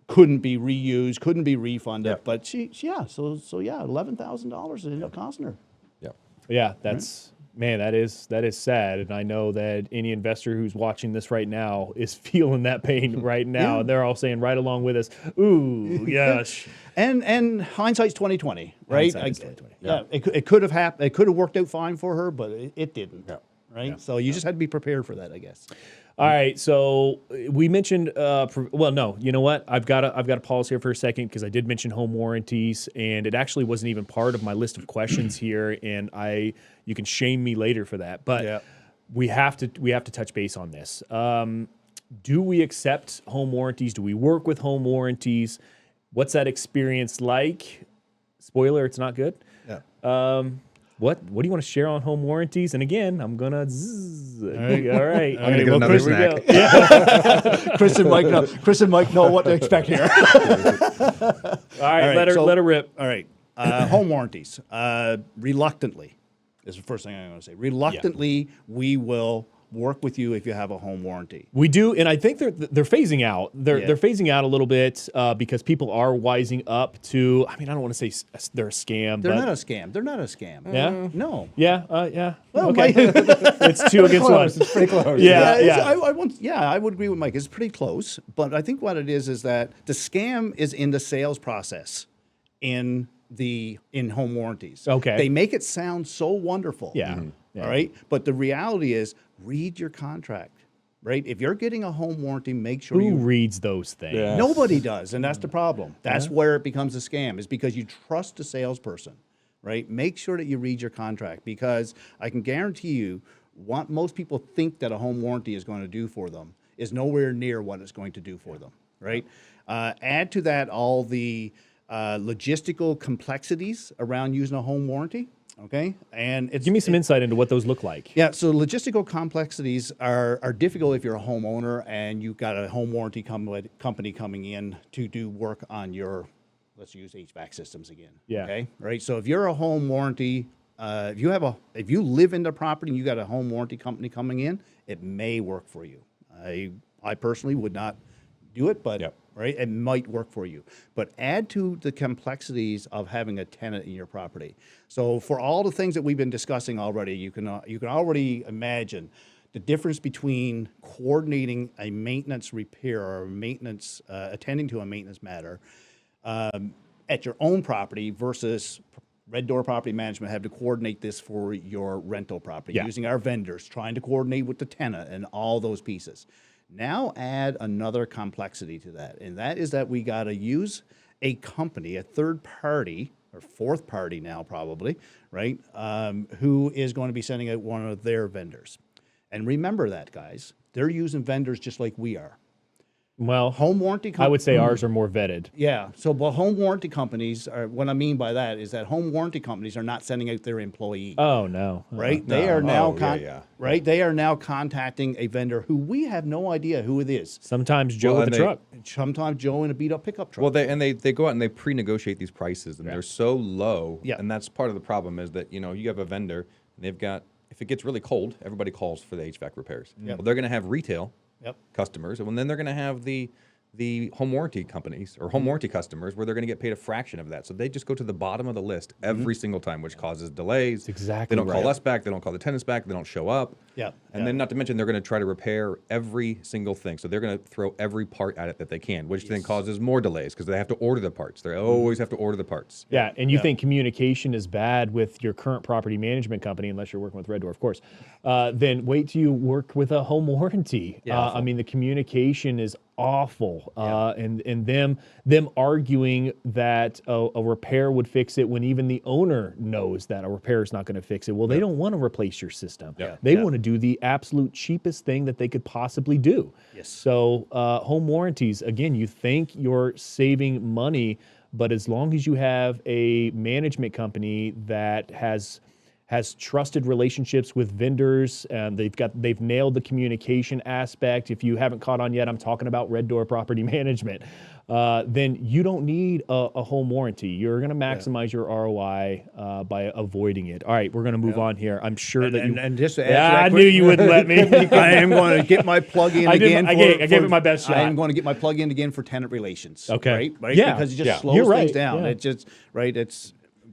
S3: couldn't be reused, couldn't be refunded.
S2: Yep.
S3: But so $11,000 ended up costing her.
S2: Yep.
S1: Yeah, that's man, that is sad, and I know that any investor who's watching this right now is feeling that pain right now, and they're all saying right along with us, "Ooh, gosh."
S3: And hindsight's 2020, right?
S1: Hindsight's 2020.
S3: Yeah, it could have happened. It could have worked out fine for her, but it didn't.
S2: Yeah.
S3: Right. So you just had to be prepared for that, I guess.
S1: All right, so we mentioned. Well, no, you know what? I've got to pause here for a second because I did mention home warranties, and it actually wasn't even part of my list of questions here. And you can shame me later for that, but we have to touch base on this. Do we accept home warranties? Do we work with home warranties? What's that experience like? Spoiler: it's not good.
S3: Yeah.
S1: What do you want to share on home warranties? And again, I'm gonna zzz. All right.
S2: I'm gonna get another snack.
S3: Chris and Mike know what to expect here.
S1: All right, let her rip.
S3: All right. Home warranties. Reluctantly is the first thing I'm going to say. Reluctantly, we will work with you if you have a home warranty.
S1: We do, and I think they're phasing out. They're phasing out a little bit because people are wising up to. I mean, I don't want to say they're a scam.
S3: They're not a scam. They're not a scam.
S1: Yeah?
S3: No.
S1: Yeah. Yeah.
S3: Well,
S1: Okay.
S3: Mike,
S1: It's 2 against 1.
S2: It's pretty close.
S3: I would agree with Mike. It's pretty close, but I think what it is that the scam is in the sales process, in home warranties.
S1: Okay.
S3: They make it sound so wonderful.
S1: Yeah. Yeah.
S3: All right. But the reality is, read your contract. Right. If you're getting a home warranty, make sure
S1: Who reads those things?
S2: Yeah.
S3: Nobody does, and that's the problem. That's where it becomes a scam, is because you trust the salesperson, right? Make sure that you read your contract, because I can guarantee you what most people think that a home warranty is going to do for them is nowhere near what it's going to do for them, right? Add to that all the logistical complexities around using a home warranty. Okay, and
S1: Give me some insight into what those look like.
S3: Yeah, so logistical complexities are difficult if you're a homeowner and you've got a home warranty company coming in to do work on your, let's use HVAC systems again.
S1: Yeah.
S3: Okay, right. So if you're a home warranty, if you live in the property and you got a home warranty company coming in, it may work for you. I personally would not do it, but right, it might work for you. But add to the complexities of having a tenant in your property. So for all the things that we've been discussing already, you can already imagine the difference between coordinating a maintenance repair or maintenance attending to a maintenance matter at your own property versus Red Door Property Management have to coordinate this for your rental property, using our vendors, trying to coordinate with the tenant and all those pieces. Now add another complexity to that, and that is that we got to use a company, a third party, or fourth party now probably, right, who is going to be sending out one of their vendors. And remember that, guys, they're using vendors just like we are.
S1: Well,
S3: Home warranty
S1: I would say ours are more vetted.
S3: Yeah. So, but home warranty companies are, what I mean by that is that home warranty companies are not sending out their employee.
S1: Oh, no.
S3: Right?
S2: No.
S3: They are now
S2: Right?
S3: They are now contacting a vendor who we have no idea who it is.
S1: Sometimes Joe with the truck.
S3: Sometimes Joe in a beat up pickup truck.
S2: Well, they go out and they pre-negotiate these prices, and they're so low.
S3: Yeah.
S2: And that's part of the problem is that, you have a vendor, and they've got, if it gets really cold, everybody calls for the HVAC repairs. Well, they're going to have retail customers, and then they're going to have the home warranty companies or home warranty customers where they're going to get paid a fraction of that. So they just go to the bottom of the list every single time, which causes delays.
S1: That's exactly
S2: They don't
S1: right.
S2: call us back. They don't call the tenants back. They don't show up.
S3: Yeah.
S2: And then not to mention they're going to try to repair every single thing. So they're going to throw every part at it that they can, which then causes more delays because they have to order the parts. They always have to order the parts.
S1: Yeah, and you think communication is bad with your current property management company, unless you're working with Red Door, of course. Then wait till you work with a home warranty. I mean, the communication is awful, and them arguing that a repair would fix it when even the owner knows that a repair is not going to fix it. Well, they don't want to replace your system. They want to do the absolute cheapest thing that they could possibly do.
S3: Yes.
S1: So home warranties, again, you think you're saving money, but as long as you have a management company that has trusted relationships with vendors, and they've nailed the communication aspect. If you haven't caught on yet, I'm talking about Red Door Property Management. Then you don't need a home warranty. You're going to maximize your ROI by avoiding it. All right, we're going to move on here. I'm sure that
S3: and just to add to that
S1: I knew you wouldn't let me.
S3: I am going to get my plug in again.
S1: I gave it my best shot.
S3: I am going to get my plug in again for tenant relations.
S1: Okay.
S3: Right?
S1: Yeah.
S3: Because it just
S1: Yeah.
S3: slows
S1: You're
S3: things
S1: right.
S3: down.
S1: Yeah.
S3: It just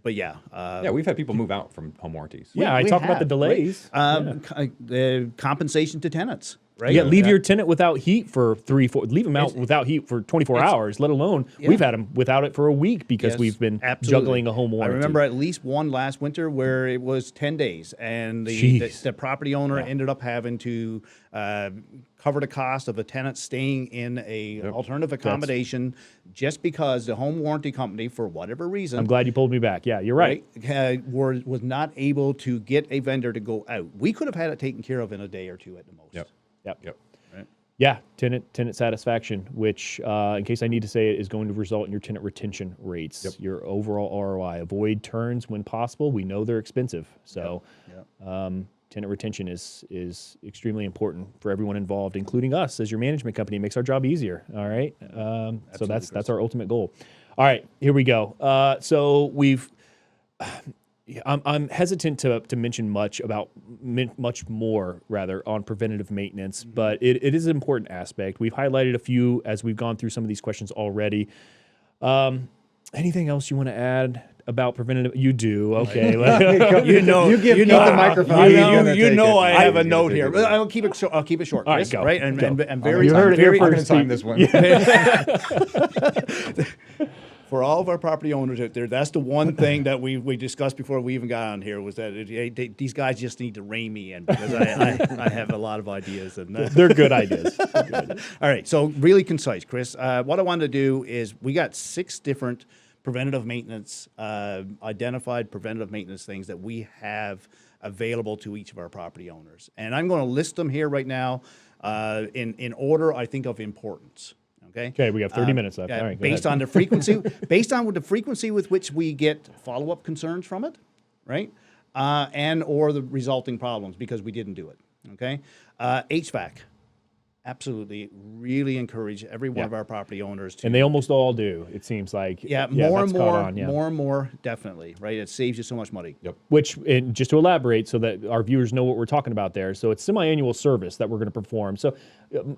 S3: but yeah.
S2: Yeah, we've had people move out from home warranties.
S1: I
S3: we
S1: talk about the
S3: have,
S1: delays.
S3: The compensation to tenants. Right?
S1: Yeah, leave your tenant without heat for leave them out without heat for 24 hours, let alone we've had them without it for a week because we've been juggling a home warranty.
S3: I remember at least one last winter where it was 10 days and the property owner ended up having to cover the cost of a tenant staying in a alternative accommodation just because the home warranty company, for whatever reason,
S1: I'm glad you pulled me back. Yeah, you're right.
S3: Was not able to get a vendor to go out. We could have had it taken care of in a day or two at the most.
S1: Yep. Right. Yeah, tenant satisfaction, which, in case I need to say it, is going to result in your tenant retention rates, your overall ROI. Avoid turns when possible. We know they're expensive, so tenant retention is extremely important for everyone involved, including us as your management company. It makes our job easier. All right, so that's our ultimate goal. All right, here we go. So Yeah, I'm hesitant to mention much more on preventative maintenance, but it is an important aspect. We've highlighted a few as we've gone through some of these questions already. Anything else you want to add about preventative? You do, okay.
S3: you give the microphone. I have a note here.
S2: But
S3: I'll keep it short. Chris,
S1: right, go.
S3: right?
S1: Go.
S3: And very.
S1: You heard it here
S3: very,
S1: first.
S2: I'm going to time this one.
S3: For all of our property owners out there, that's the one thing that we discussed before we even got on here was that these guys just need to rein me in because I have a lot of ideas. And
S1: they're good ideas.
S3: All right, so really concise, Chris. What I wanted to do is we got 6 different preventative maintenance, identified preventative maintenance things that we have available to each of our property owners. And I'm going to list them here right now in order, I think, of importance.
S1: Okay, we have 30 minutes left. All right,
S3: based on the frequency, the frequency with which we get follow-up concerns from it, right? And or the resulting problems because we didn't do it. Okay, HVAC. Absolutely, really encourage every one of our property owners to.
S1: And they almost all do. It seems like.
S3: More and more, definitely, right? It saves you so much money.
S2: Yep.
S1: Which, and just to elaborate, so that our viewers know what we're talking about there. So it's semi-annual service that we're going to perform. So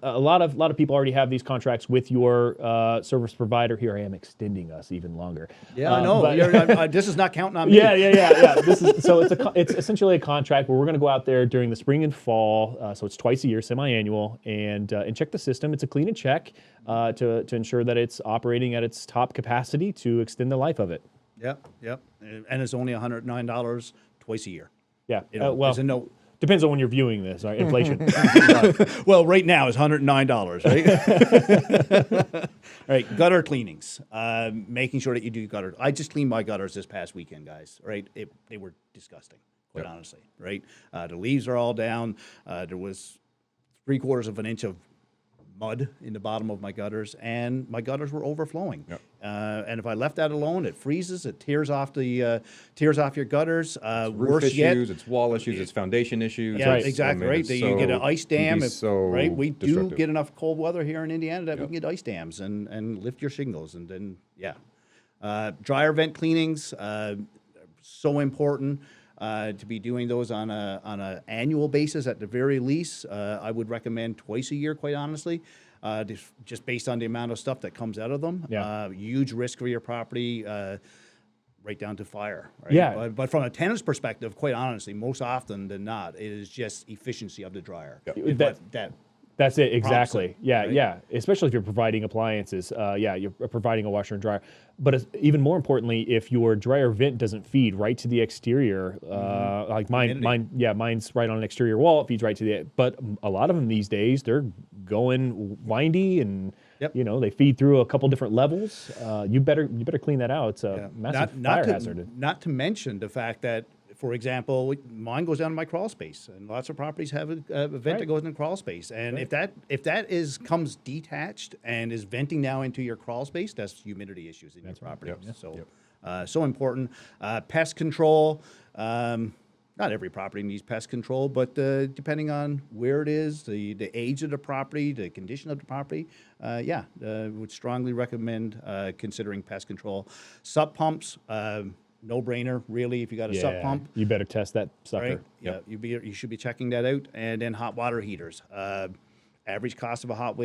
S1: a lot of people already have these contracts with your service provider. Here I am extending us even longer.
S3: Yeah, I know. This is not counting on me.
S1: Yeah. It's essentially a contract where we're going to go out there during the spring and fall. So it's twice a year, semi-annual, and check the system. It's a clean and check to ensure that it's operating at its top capacity to extend the life of it.
S3: Yep. And it's only $109 twice a year.
S1: Yeah.
S3: Depends
S1: on when you're viewing this, right? Inflation.
S3: Well, right now it's $109, right? All right, gutter cleanings. Making sure that you do gutter. I just cleaned my gutters this past weekend, guys. Right? They were disgusting, quite honestly. Right? The leaves are all down. There was 3/4 of an inch of mud in the bottom of my gutters, and my gutters were overflowing.
S2: Yep.
S3: And if I left that alone, it freezes, it tears off your gutters.
S2: Roof
S3: Worse
S2: issues,
S3: yet,
S2: it's wall issues, it's foundation issues.
S3: yeah,
S1: right.
S3: exactly,
S2: I mean,
S3: right. You get an ice dam, right? We do
S2: destructive.
S3: get enough cold weather here in Indiana that we can get ice dams and lift your shingles, and then dryer vent cleanings, so important. To be doing those on a annual basis at the very least. I would recommend twice a year, quite honestly, just based on the amount of stuff that comes out of them.
S1: Yeah.
S3: Huge risk for your property, right down to fire. Right?
S1: Yeah.
S3: But from a tenant's perspective, quite honestly, most often than not, it is just efficiency of the dryer.
S1: That's it, exactly.
S3: Right?
S1: Yeah. Especially if you're providing appliances. You're providing a washer and dryer. But even more importantly, if your dryer vent doesn't feed right to the exterior, like mine's right on an exterior wall, it feeds right to the. But a lot of them these days, they're going windy and they feed through a couple different levels. You better clean that out. It's a massive fire hazard.
S3: Not to mention the fact that, for example, mine goes down to my crawl space, and lots of properties have a vent that goes in the crawl space. And if that comes detached and is venting now into your crawl space, that's humidity issues in your property. So important. Pest control. Not every property needs pest control, but depending on where it is, the age of the property, the condition of the property, would strongly recommend considering pest control. Sub pumps. No-brainer, really, if you got a sub pump.
S1: You better test that sucker.
S3: Right? You should be checking that out. And then hot water heaters. Average cost of a hot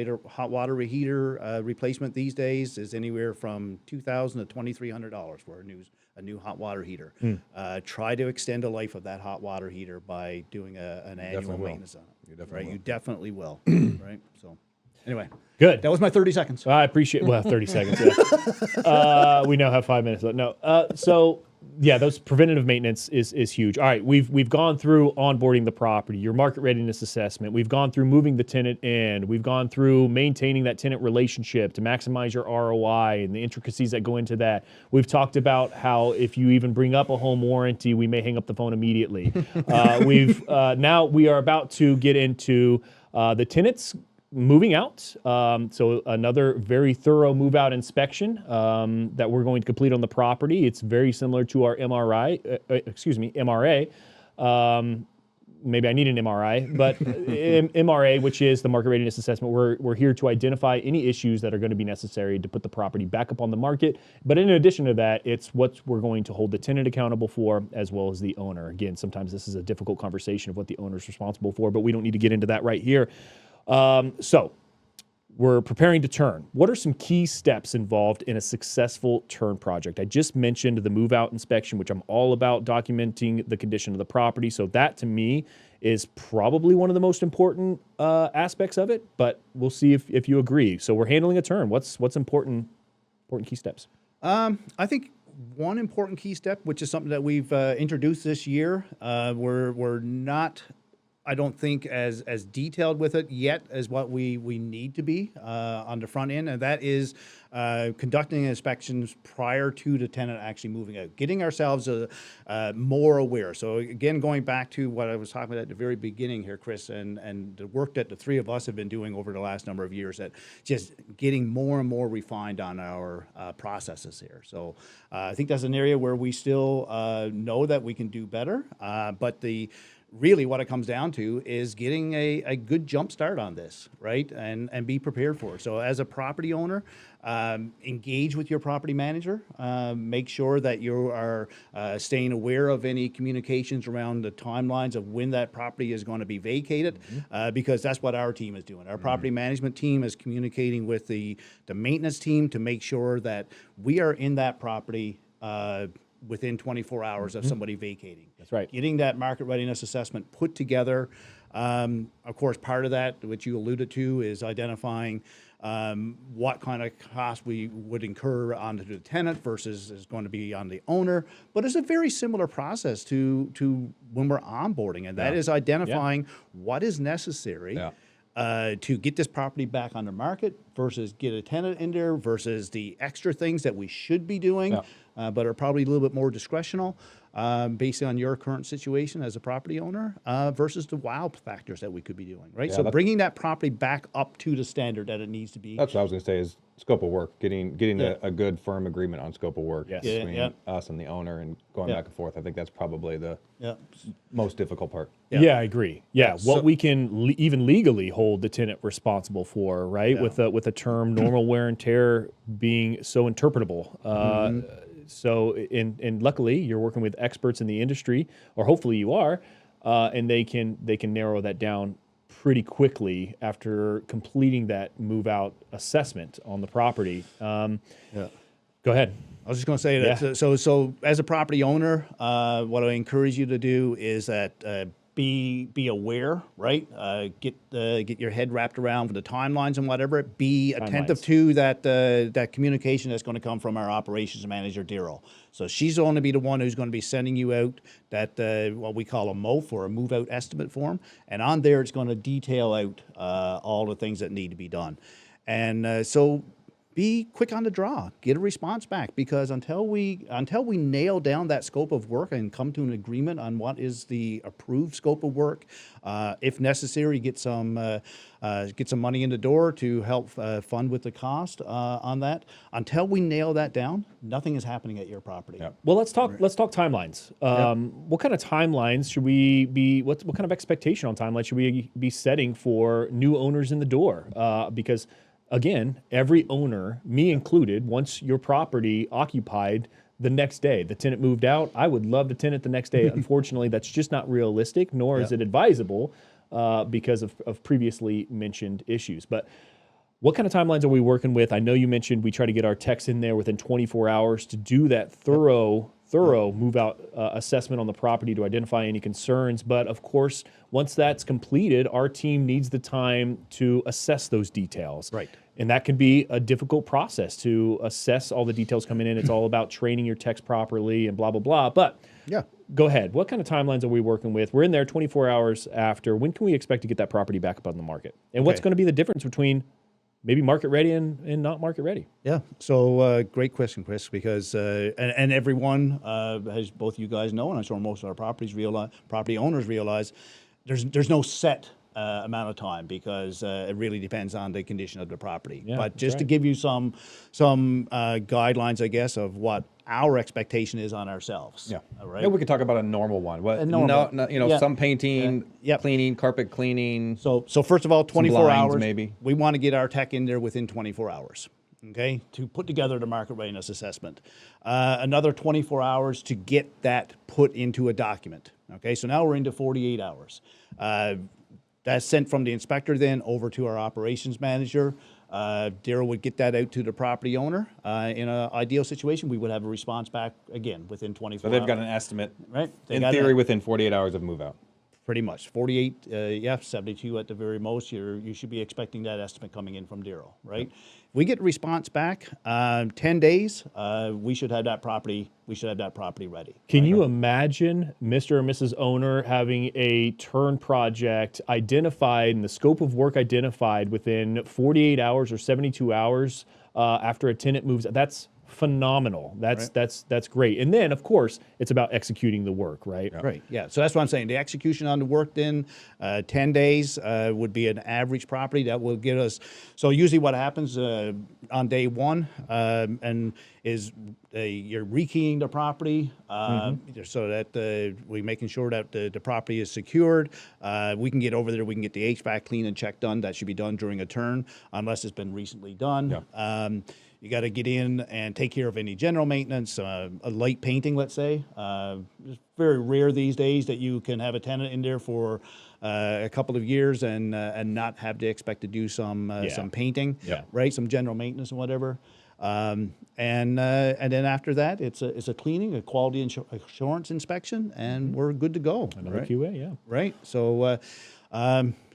S3: water heater replacement these days is anywhere from $2,000 to $2,300 for a new hot water heater. Try to extend the life of that hot water heater by doing an annual maintenance on it. You definitely will. Right? So, anyway.
S1: Good.
S3: That was my 30 seconds.
S1: I appreciate 30 seconds. Yeah. We now have 5 minutes left. No. Those preventative maintenance is huge. All right, we've gone through onboarding the property, your market readiness assessment. We've gone through moving the tenant in. We've gone through maintaining that tenant relationship to maximize your ROI and the intricacies that go into that. We've talked about how if you even bring up a home warranty, we may hang up the phone immediately. Now we are about to get into the tenants moving out. So another very thorough move-out inspection that we're going to complete on the property. It's very similar to our MRA. maybe I need an MRI, but MRA, which is the market readiness assessment, we're here to identify any issues that are going to be necessary to put the property back up on the market. But in addition to that, it's what we're going to hold the tenant accountable for, as well as the owner. Again, sometimes this is a difficult conversation of what the owner is responsible for, but we don't need to get into that right here. So we're preparing to turn. What are some key steps involved in a successful turn project? I just mentioned the move-out inspection, which I'm all about documenting the condition of the property. So that, to me, is probably one of the most important aspects of it, but we'll see if you agree. So we're handling a turn. What's important key steps?
S3: I think one important key step, which is something that we've introduced this year, we're not, I don't think, as detailed with it yet as what we need to be on the front end, and that is conducting inspections prior to the tenant actually moving out, getting ourselves more aware. So again, going back to what I was talking about at the very beginning here, Chris, and the work that the three of us have been doing over the last number of years, that just getting more and more refined on our processes here. So I think that's an area where we still know that we can do better, but really what it comes down to is getting a good jump start on this, right? And be prepared for it. So as a property owner, engage with your property manager. Make sure that you are staying aware of any communications around the timelines of when that property is going to be vacated, because that's what our team is doing. Our property management team is communicating with the maintenance team to make sure that we are in that property within 24 hours of somebody vacating.
S1: That's right.
S3: Getting that market readiness assessment put together. Of course, part of that, which you alluded to, is identifying what kind of cost we would incur onto the tenant versus is going to be on the owner. But it's a very similar process to when we're onboarding, and that is identifying what is necessary to get this property back on the market versus get a tenant in there versus the extra things that we should be doing, but are probably a little bit more discretional based on your current situation as a property owner versus the wow factors that we could be doing, right? So bringing that property back up to the standard that it needs to be.
S2: That's what I was going to say is scope of work, getting a good firm agreement on scope of work between us and the owner and going back and forth. I think that's probably the most difficult part.
S1: Yeah, I agree. Yeah, what we can even legally hold the tenant responsible for, right? With a term normal wear and tear being so interpretable. So, and luckily you're working with experts in the industry, or hopefully you are, and they can narrow that down pretty quickly after completing that move out assessment on the property. Go ahead.
S3: I was just going to say that. So as a property owner, what I encourage you to do is that be aware, right? Get your head wrapped around for the timelines and whatever. Be attentive to that communication that's going to come from our operations manager, Daryl. So she's going to be the one who's going to be sending you out that what we call a MOF, or a move out estimate form, and on there it's going to detail out all the things that need to be done. And so be quick on the draw, get a response back, because until we nail down that scope of work and come to an agreement on what is the approved scope of work, if necessary, get some money in the door to help fund with the cost on that. Until we nail that down, nothing is happening at your property.
S1: Well, let's talk timelines. What kind of timelines should we be? What kind of expectation on timeline should we be setting for new owners in the door? Because again, every owner, me included, wants your property occupied the next day. The tenant moved out. I would love the tenant the next day. Unfortunately, that's just not realistic, nor is it advisable because of previously mentioned issues. But what kind of timelines are we working with? I know you mentioned we try to get our techs in there within 24 hours to do that thorough move-out assessment on the property to identify any concerns. But of course, once that's completed, our team needs the time to assess those details.
S3: Right.
S1: And that can be a difficult process to assess all the details coming in. It's all about training your techs properly and blah, blah, blah. But go ahead. What kind of timelines are we working with? We're in there 24 hours after. When can we expect to get that property back up on the market? And what's going to be the difference between maybe market ready and not market ready?
S3: Yeah. So great question, Chris, because and everyone, as both you guys know, and I'm sure most of our property owners realize, there's no set amount of time because it really depends on the condition of the property.
S1: Yeah,
S3: but just
S1: right.
S3: to give you some guidelines, I guess, of what our expectation is on ourselves.
S2: Yeah.
S3: All right.
S2: Yeah, we could talk about a normal one. What?
S3: A normal.
S2: No,
S3: Yeah.
S2: some painting,
S3: Yep.
S2: cleaning, carpet cleaning.
S3: So first of all, 24
S2: blinds,
S3: hours.
S2: maybe.
S3: We want to get our tech in there within 24 hours. Okay, to put together the market readiness assessment. Another 24 hours to get that put into a document. Okay, so now we're into 48 hours. That's sent from the inspector then over to our operations manager. Daryl would get that out to the property owner. In an ideal situation, we would have a response back again within 24
S2: So
S3: hours.
S2: they've got an estimate,
S3: Right. They
S2: in
S3: got
S2: theory,
S3: it.
S2: within 48 hours of move out.
S3: Pretty much 48, 72 at the very most. You should be expecting that estimate coming in from Daryl, right? If we get a response back 10 days. We should have that property. We should have that property ready.
S1: Can you imagine Mr. or Mrs. Owner having a turn project identified and the scope of work identified within 48 hours or 72 hours after a tenant moves? That's phenomenal. That's great. And then, of course, it's about executing the work, right?
S3: Right. Yeah. So that's what I'm saying. The execution on the work then, 10 days would be an average property that will get us. So usually what happens on day one and is you're rekeying the property so that we're making sure that the property is secured. We can get over there. We can get the HVAC clean and check done. That should be done during a turn unless it's been recently done.
S2: Yeah.
S3: You got to get in and take care of any general maintenance, a light painting, let's say. It's very rare these days that you can have a tenant in there for a couple of years and not have to expect to do some painting,
S1: Yeah.
S3: right? Some general maintenance and whatever. And then after that, it's a cleaning, a quality assurance inspection, and we're good to go.
S1: Another
S3: right?
S1: QA, yeah.
S3: Right. So,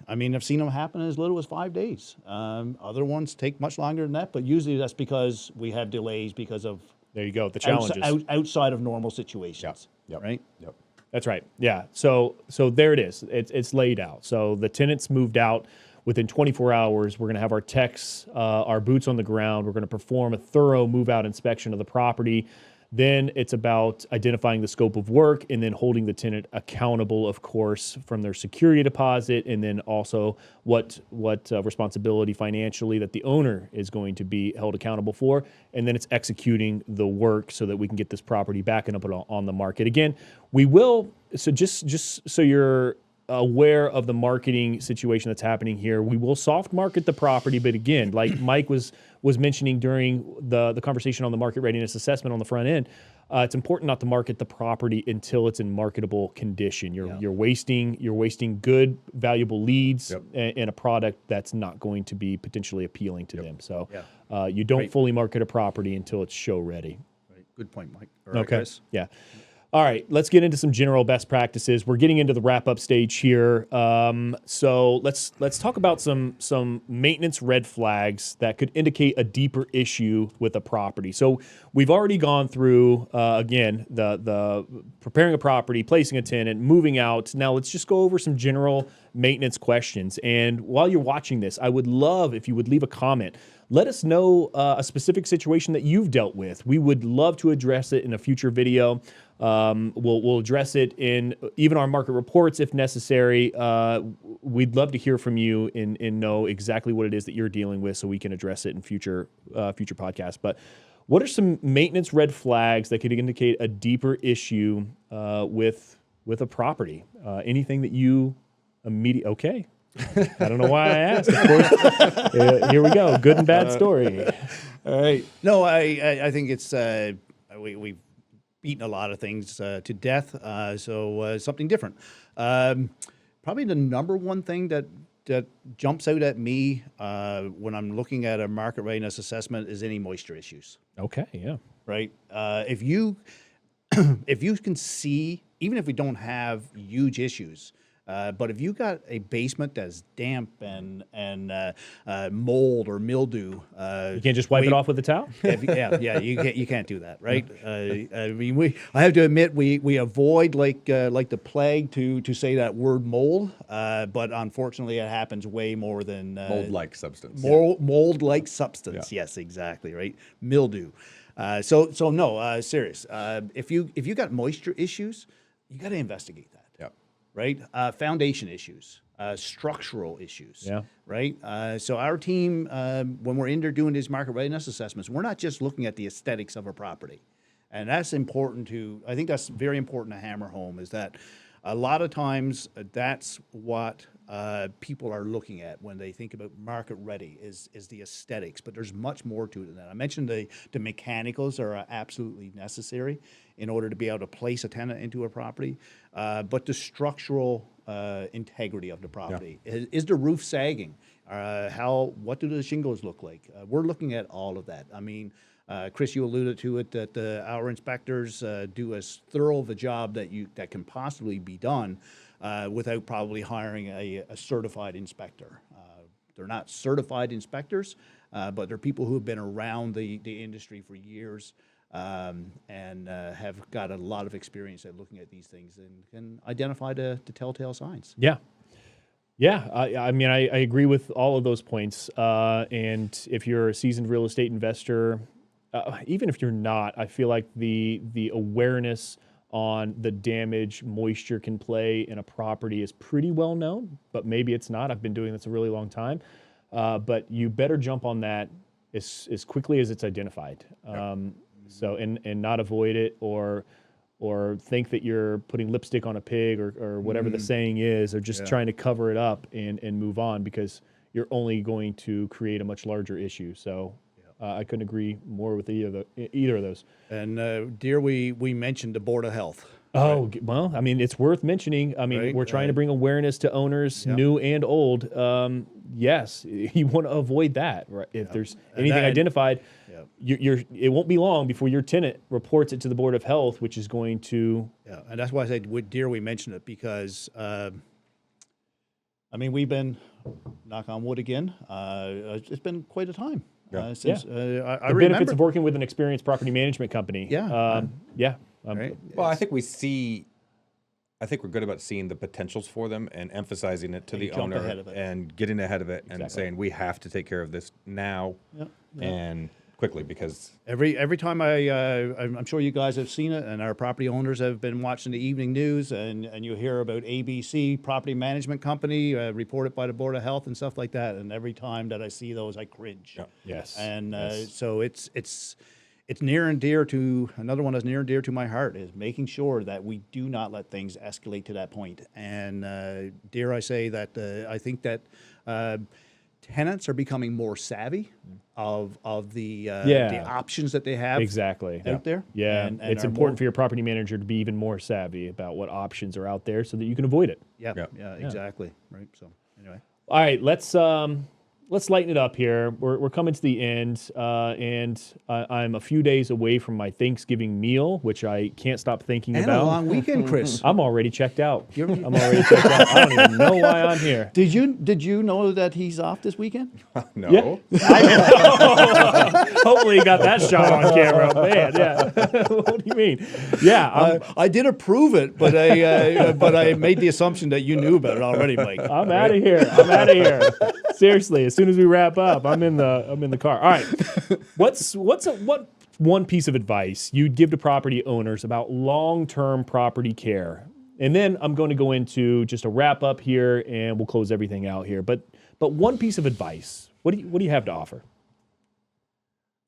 S3: I mean, I've seen them happen as little as 5 days. Other ones take much longer than that, but usually that's because we have delays because of
S1: There you go. The challenges.
S3: outside of normal situations.
S2: Yep.
S3: Right.
S2: Yep.
S1: That's right. Yeah. So there it is. It's laid out. So the tenants moved out within 24 hours. We're going to have our techs, our boots on the ground. We're going to perform a thorough move-out inspection of the property. Then it's about identifying the scope of work and then holding the tenant accountable, of course, from their security deposit, and then also what responsibility financially that the owner is going to be held accountable for. And then it's executing the work so that we can get this property back and up on the market. Again, we will, so just so you're aware of the marketing situation that's happening here, we will soft market the property, but again, like Mike was mentioning during the conversation on the market readiness assessment on the front end, it's important not to market the property until it's in marketable condition. You're wasting good, valuable leads in a product that's not going to be potentially appealing to them. So you don't fully market a property until it's show ready.
S3: Right. Good point, Mike.
S1: Okay.
S3: Chris.
S1: Yeah. All right, let's get into some general best practices. We're getting into the wrap-up stage here. So let's talk about some maintenance red flags that could indicate a deeper issue with a property. So we've already gone through, again, the preparing a property, placing a tenant, moving out. Now let's just go over some general maintenance questions. And while you're watching this, I would love if you would leave a comment. Let us know a specific situation that you've dealt with. We would love to address it in a future video. We'll address it in even our market reports if necessary. We'd love to hear from you and know exactly what it is that you're dealing with so we can address it in future podcasts. But what are some maintenance red flags that could indicate a deeper issue with a property? Anything that you immediately... Okay. I don't know why I asked. Of course, here we go. Good and bad story.
S3: All right. No, I think it's we've beaten a lot of things to death. So something different. Probably the number one thing that jumps out at me when I'm looking at a market readiness assessment is any moisture issues.
S1: Okay. Yeah.
S3: Right. If you can see, even if we don't have huge issues. But if you got a basement that's damp and mold or mildew,
S1: you can't just wipe it off with a towel.
S3: You can't do that, right? I mean, I have to admit we avoid like the plague to say that word mold, but unfortunately it happens way more than
S2: Mold-like substance.
S3: Mold-like substance.
S2: Yeah.
S3: Yes, exactly, right. Mildew. So no, serious. If you got moisture issues, you got to investigate that.
S2: Yep.
S3: Right? Foundation issues. structural issues.
S1: Yeah.
S3: Right. So our team, when we're in there doing these market readiness assessments, we're not just looking at the aesthetics of a property, and that's important to. I think that's very important to hammer home. Is that a lot of times that's what people are looking at when they think about market ready is the aesthetics, but there's much more to it than that. I mentioned the mechanicals are absolutely necessary in order to be able to place a tenant into a property, but the structural integrity of the property. Is the roof sagging? What do the shingles look like? We're looking at all of that. I mean, Chris, you alluded to it that our inspectors do as thorough of a job that can possibly be done without probably hiring a certified inspector. They're not certified inspectors, but they're people who have been around the industry for years and have got a lot of experience at looking at these things and can identify the telltale signs.
S1: Yeah. Yeah, I mean, I agree with all of those points. And if you're a seasoned real estate investor, even if you're not, I feel like the awareness on the damage moisture can play in a property is pretty well known, but maybe it's not. I've been doing this a really long time. But you better jump on that as quickly as it's identified. So and not avoid it or think that you're putting lipstick on a pig or whatever the saying is, or just trying to cover it up and move on, because you're only going to create a much larger issue. So I couldn't agree more with either of those. And
S3: dear, we mentioned the Board of Health.
S1: Oh, right. Well, I mean, it's worth mentioning. I mean, we're trying to bring awareness to owners, new and old. Yes, you want to avoid that. Right? If there's anything identified, it won't be long before your tenant reports it to the Board of Health, which is going to.
S3: Yeah, and that's why I said, dear, we mentioned it because, I mean, we've been, knock on wood again, it's been quite a time. Since
S1: the benefits of working with an experienced property management company.
S3: Right.
S2: Well, I think we're good about seeing the potentials for them and emphasizing it to the owner and getting ahead of it and saying we have to take care of this now and quickly, because
S3: every time I'm sure you guys have seen it, and our property owners have been watching the evening news, and you hear about ABC Property Management Company reported by the Board of Health and stuff like that, and every time that I see those, I cringe.
S1: Yeah. Yes.
S3: And so it's near and dear to, another one that's near and dear to my heart is making sure that we do not let things escalate to that point. And dare I say that I think that tenants are becoming more savvy of the options that they have out there.
S1: Yeah, and it's important for your property manager to be even more savvy about what options are out there so that you can avoid it.
S3: Yeah, exactly. Right. So anyway,
S1: all right, let's lighten it up here. We're coming to the end, and I'm a few days away from my Thanksgiving meal, which I can't stop thinking about.
S3: And a long weekend, Chris.
S1: I'm already checked out. I don't even know why I'm here.
S3: Did you know that he's off this weekend?
S2: No.
S1: Yeah. Hopefully you got that shot on camera. Man, yeah. What do you mean? Yeah.
S3: I did approve it, but I made the assumption that you knew about it already, Mike.
S1: I'm out of here. Seriously, as soon as we wrap up, I'm in the car. All right. What one piece of advice you'd give to property owners about long-term property care? And then I'm going to go into just a wrap up here, and we'll close everything out here. But one piece of advice. What do you have to offer?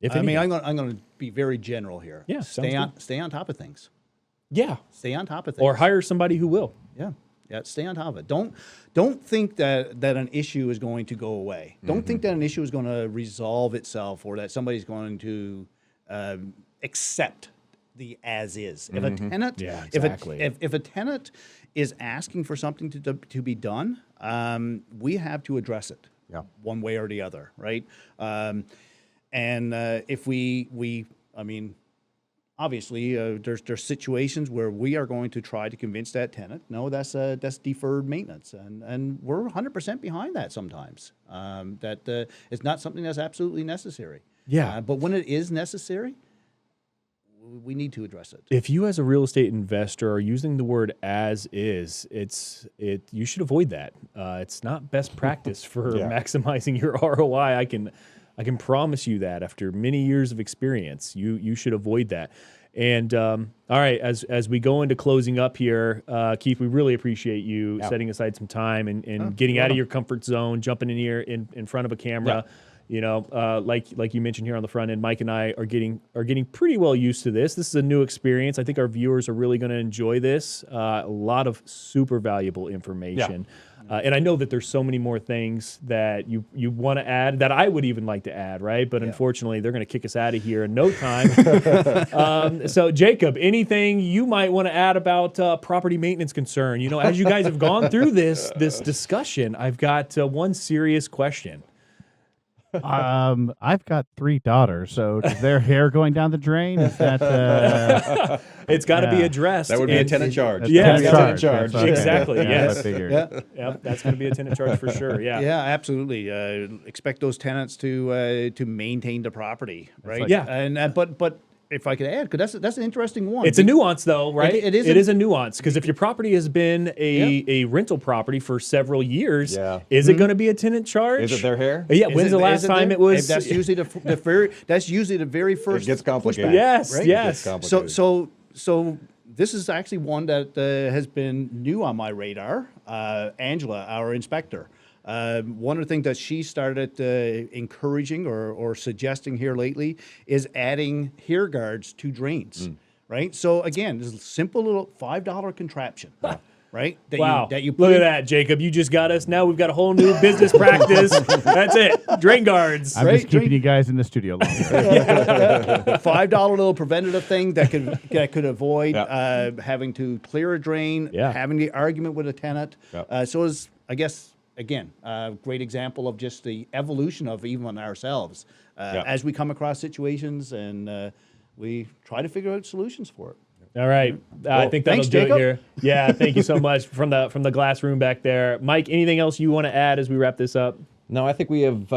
S3: I'm going to be very general here.
S1: Yeah.
S3: Stay on top of things.
S1: Yeah.
S3: Stay on top of things.
S1: Or hire somebody who will.
S3: Yeah. Yeah, stay on top of it. Don't think that an issue is going to go away. Don't think that an issue is going to resolve itself, or that somebody's going to accept the as is. If a tenant, if a tenant is asking for something to be done, we have to address it, one way or the other, right? And if I mean. Obviously, there's situations where we are going to try to convince that tenant, no, that's deferred maintenance, and we're 100% behind that sometimes. That it's not something that's absolutely necessary.
S1: Yeah.
S3: But when it is necessary, we need to address it.
S1: If you, as a real estate investor, are using the word "as is," you should avoid that. It's not best practice for maximizing your ROI. I can promise you that after many years of experience, you should avoid that. And all right, as we go into closing up here, Keith, we really appreciate you setting aside some time and getting out of your comfort zone, jumping in here in front of a camera.
S2: Yeah.
S1: You know, like you mentioned here on the front end, Mike and I are getting pretty well used to this. This is a new experience. I think our viewers are really going to enjoy this. A lot of super valuable information. And I know that there's so many more things that you want to add that I would even like to add, right? But unfortunately, they're going to kick us out of here in no time. So, Jacob, anything you might want to add about property maintenance concern? You know, as you guys have gone through this discussion, I've got one serious question.
S5: I've got 3 daughters, so is their hair going down the drain? Is that
S1: it's got to be addressed.
S2: That would be a tenant charge.
S1: Yeah,
S5: tenant
S1: charge.
S5: Okay.
S1: Exactly.
S5: Yes,
S1: Yes.
S5: I figured.
S1: Yeah, that's going to be a tenant charge for sure. Yeah.
S3: Yeah, absolutely. Expect those tenants to maintain the property, right?
S1: Yeah.
S3: And but if I could add, because that's an interesting one.
S1: It's a nuance, though, right?
S3: It is.
S1: It is a nuance because if your property has been a rental property for several years, is it going to be a tenant charge?
S2: Is it their hair?
S1: Yeah. When's the last time it was?
S3: That's usually the very first.
S2: It gets complicated.
S3: pushback,
S1: Yes.
S3: right?
S1: Yes.
S3: So this is actually one that has been new on my radar. Angela, our inspector. One of the things that she started encouraging or suggesting here lately is adding hair guards to drains, right? So again, this is a simple little $5 contraption, right? That you put
S1: Look at
S3: in-
S1: that, Jacob. You just got us. Now we've got a whole new business practice. That's it. Drain guards.
S5: I'm just keeping you guys in the studio longer.
S3: $5 little preventative thing that could avoid having to clear a drain, having the argument with a tenant. So it's, I guess, again, a great example of just the evolution of even ourselves as we come across situations and we try to figure out solutions for it.
S1: All right. I think that'll
S3: Thanks,
S1: do
S3: Jacob.
S1: it here. Yeah, thank you so much from the glass room back there. Mike, anything else you want to add as we wrap this up?
S2: No, I think we have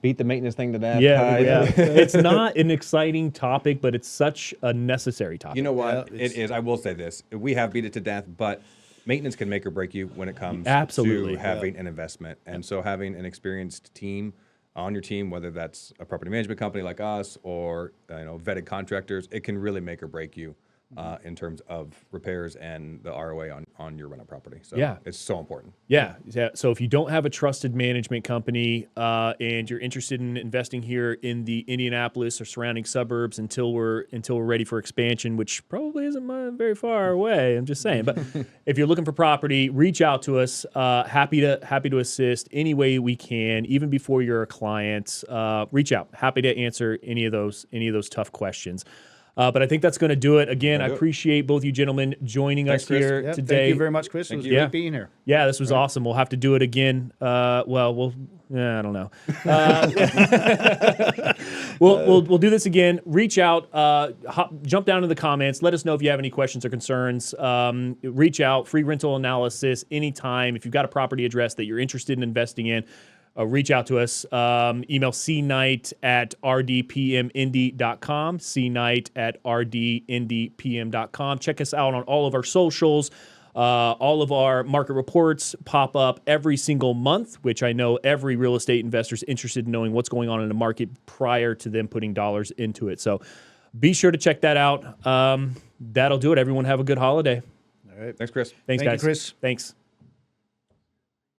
S2: beat the maintenance thing to death.
S1: Yeah. It's not an exciting topic, but it's such a necessary topic.
S2: You know what? It is. I will say this. We have beat it to death, but maintenance can make or break you when it comes
S1: Absolutely.
S2: to having an investment. And so having an experienced team on your team, whether that's a property management company like us or vetted contractors, it can really make or break you in terms of repairs and the ROA on your rental property. So it's so important.
S1: Yeah. So if you don't have a trusted management company and you're interested in investing here in the Indianapolis or surrounding suburbs until we're ready for expansion, which probably isn't very far away, I'm just saying. But if you're looking for property, reach out to us. Happy to assist any way we can, even before you're a client. Reach out. Happy to answer any of those tough questions. But I think that's going to do it. Again, I appreciate both you gentlemen joining us here today.
S3: Thank you very much, Chris. It was great being here.
S1: Yeah, this was awesome. We'll have to do it again. I don't know. We'll do this again. Reach out, jump down in the comments. Let us know if you have any questions or concerns. Reach out, free rental analysis anytime. If you've got a property address that you're interested in investing in, reach out to us. Email cnight@rdpmindy.com, cnight@rdndpm.com. Check us out on all of our socials. All of our market reports pop up every single month, which I know every real estate investor is interested in knowing what's going on in the market prior to them putting dollars into it. So be sure to check that out. That'll do it. Everyone have a good holiday.
S3: All right.
S2: Thanks, Chris.
S1: Thanks,
S3: Thank you,
S1: guys.
S3: Chris.
S1: Thanks.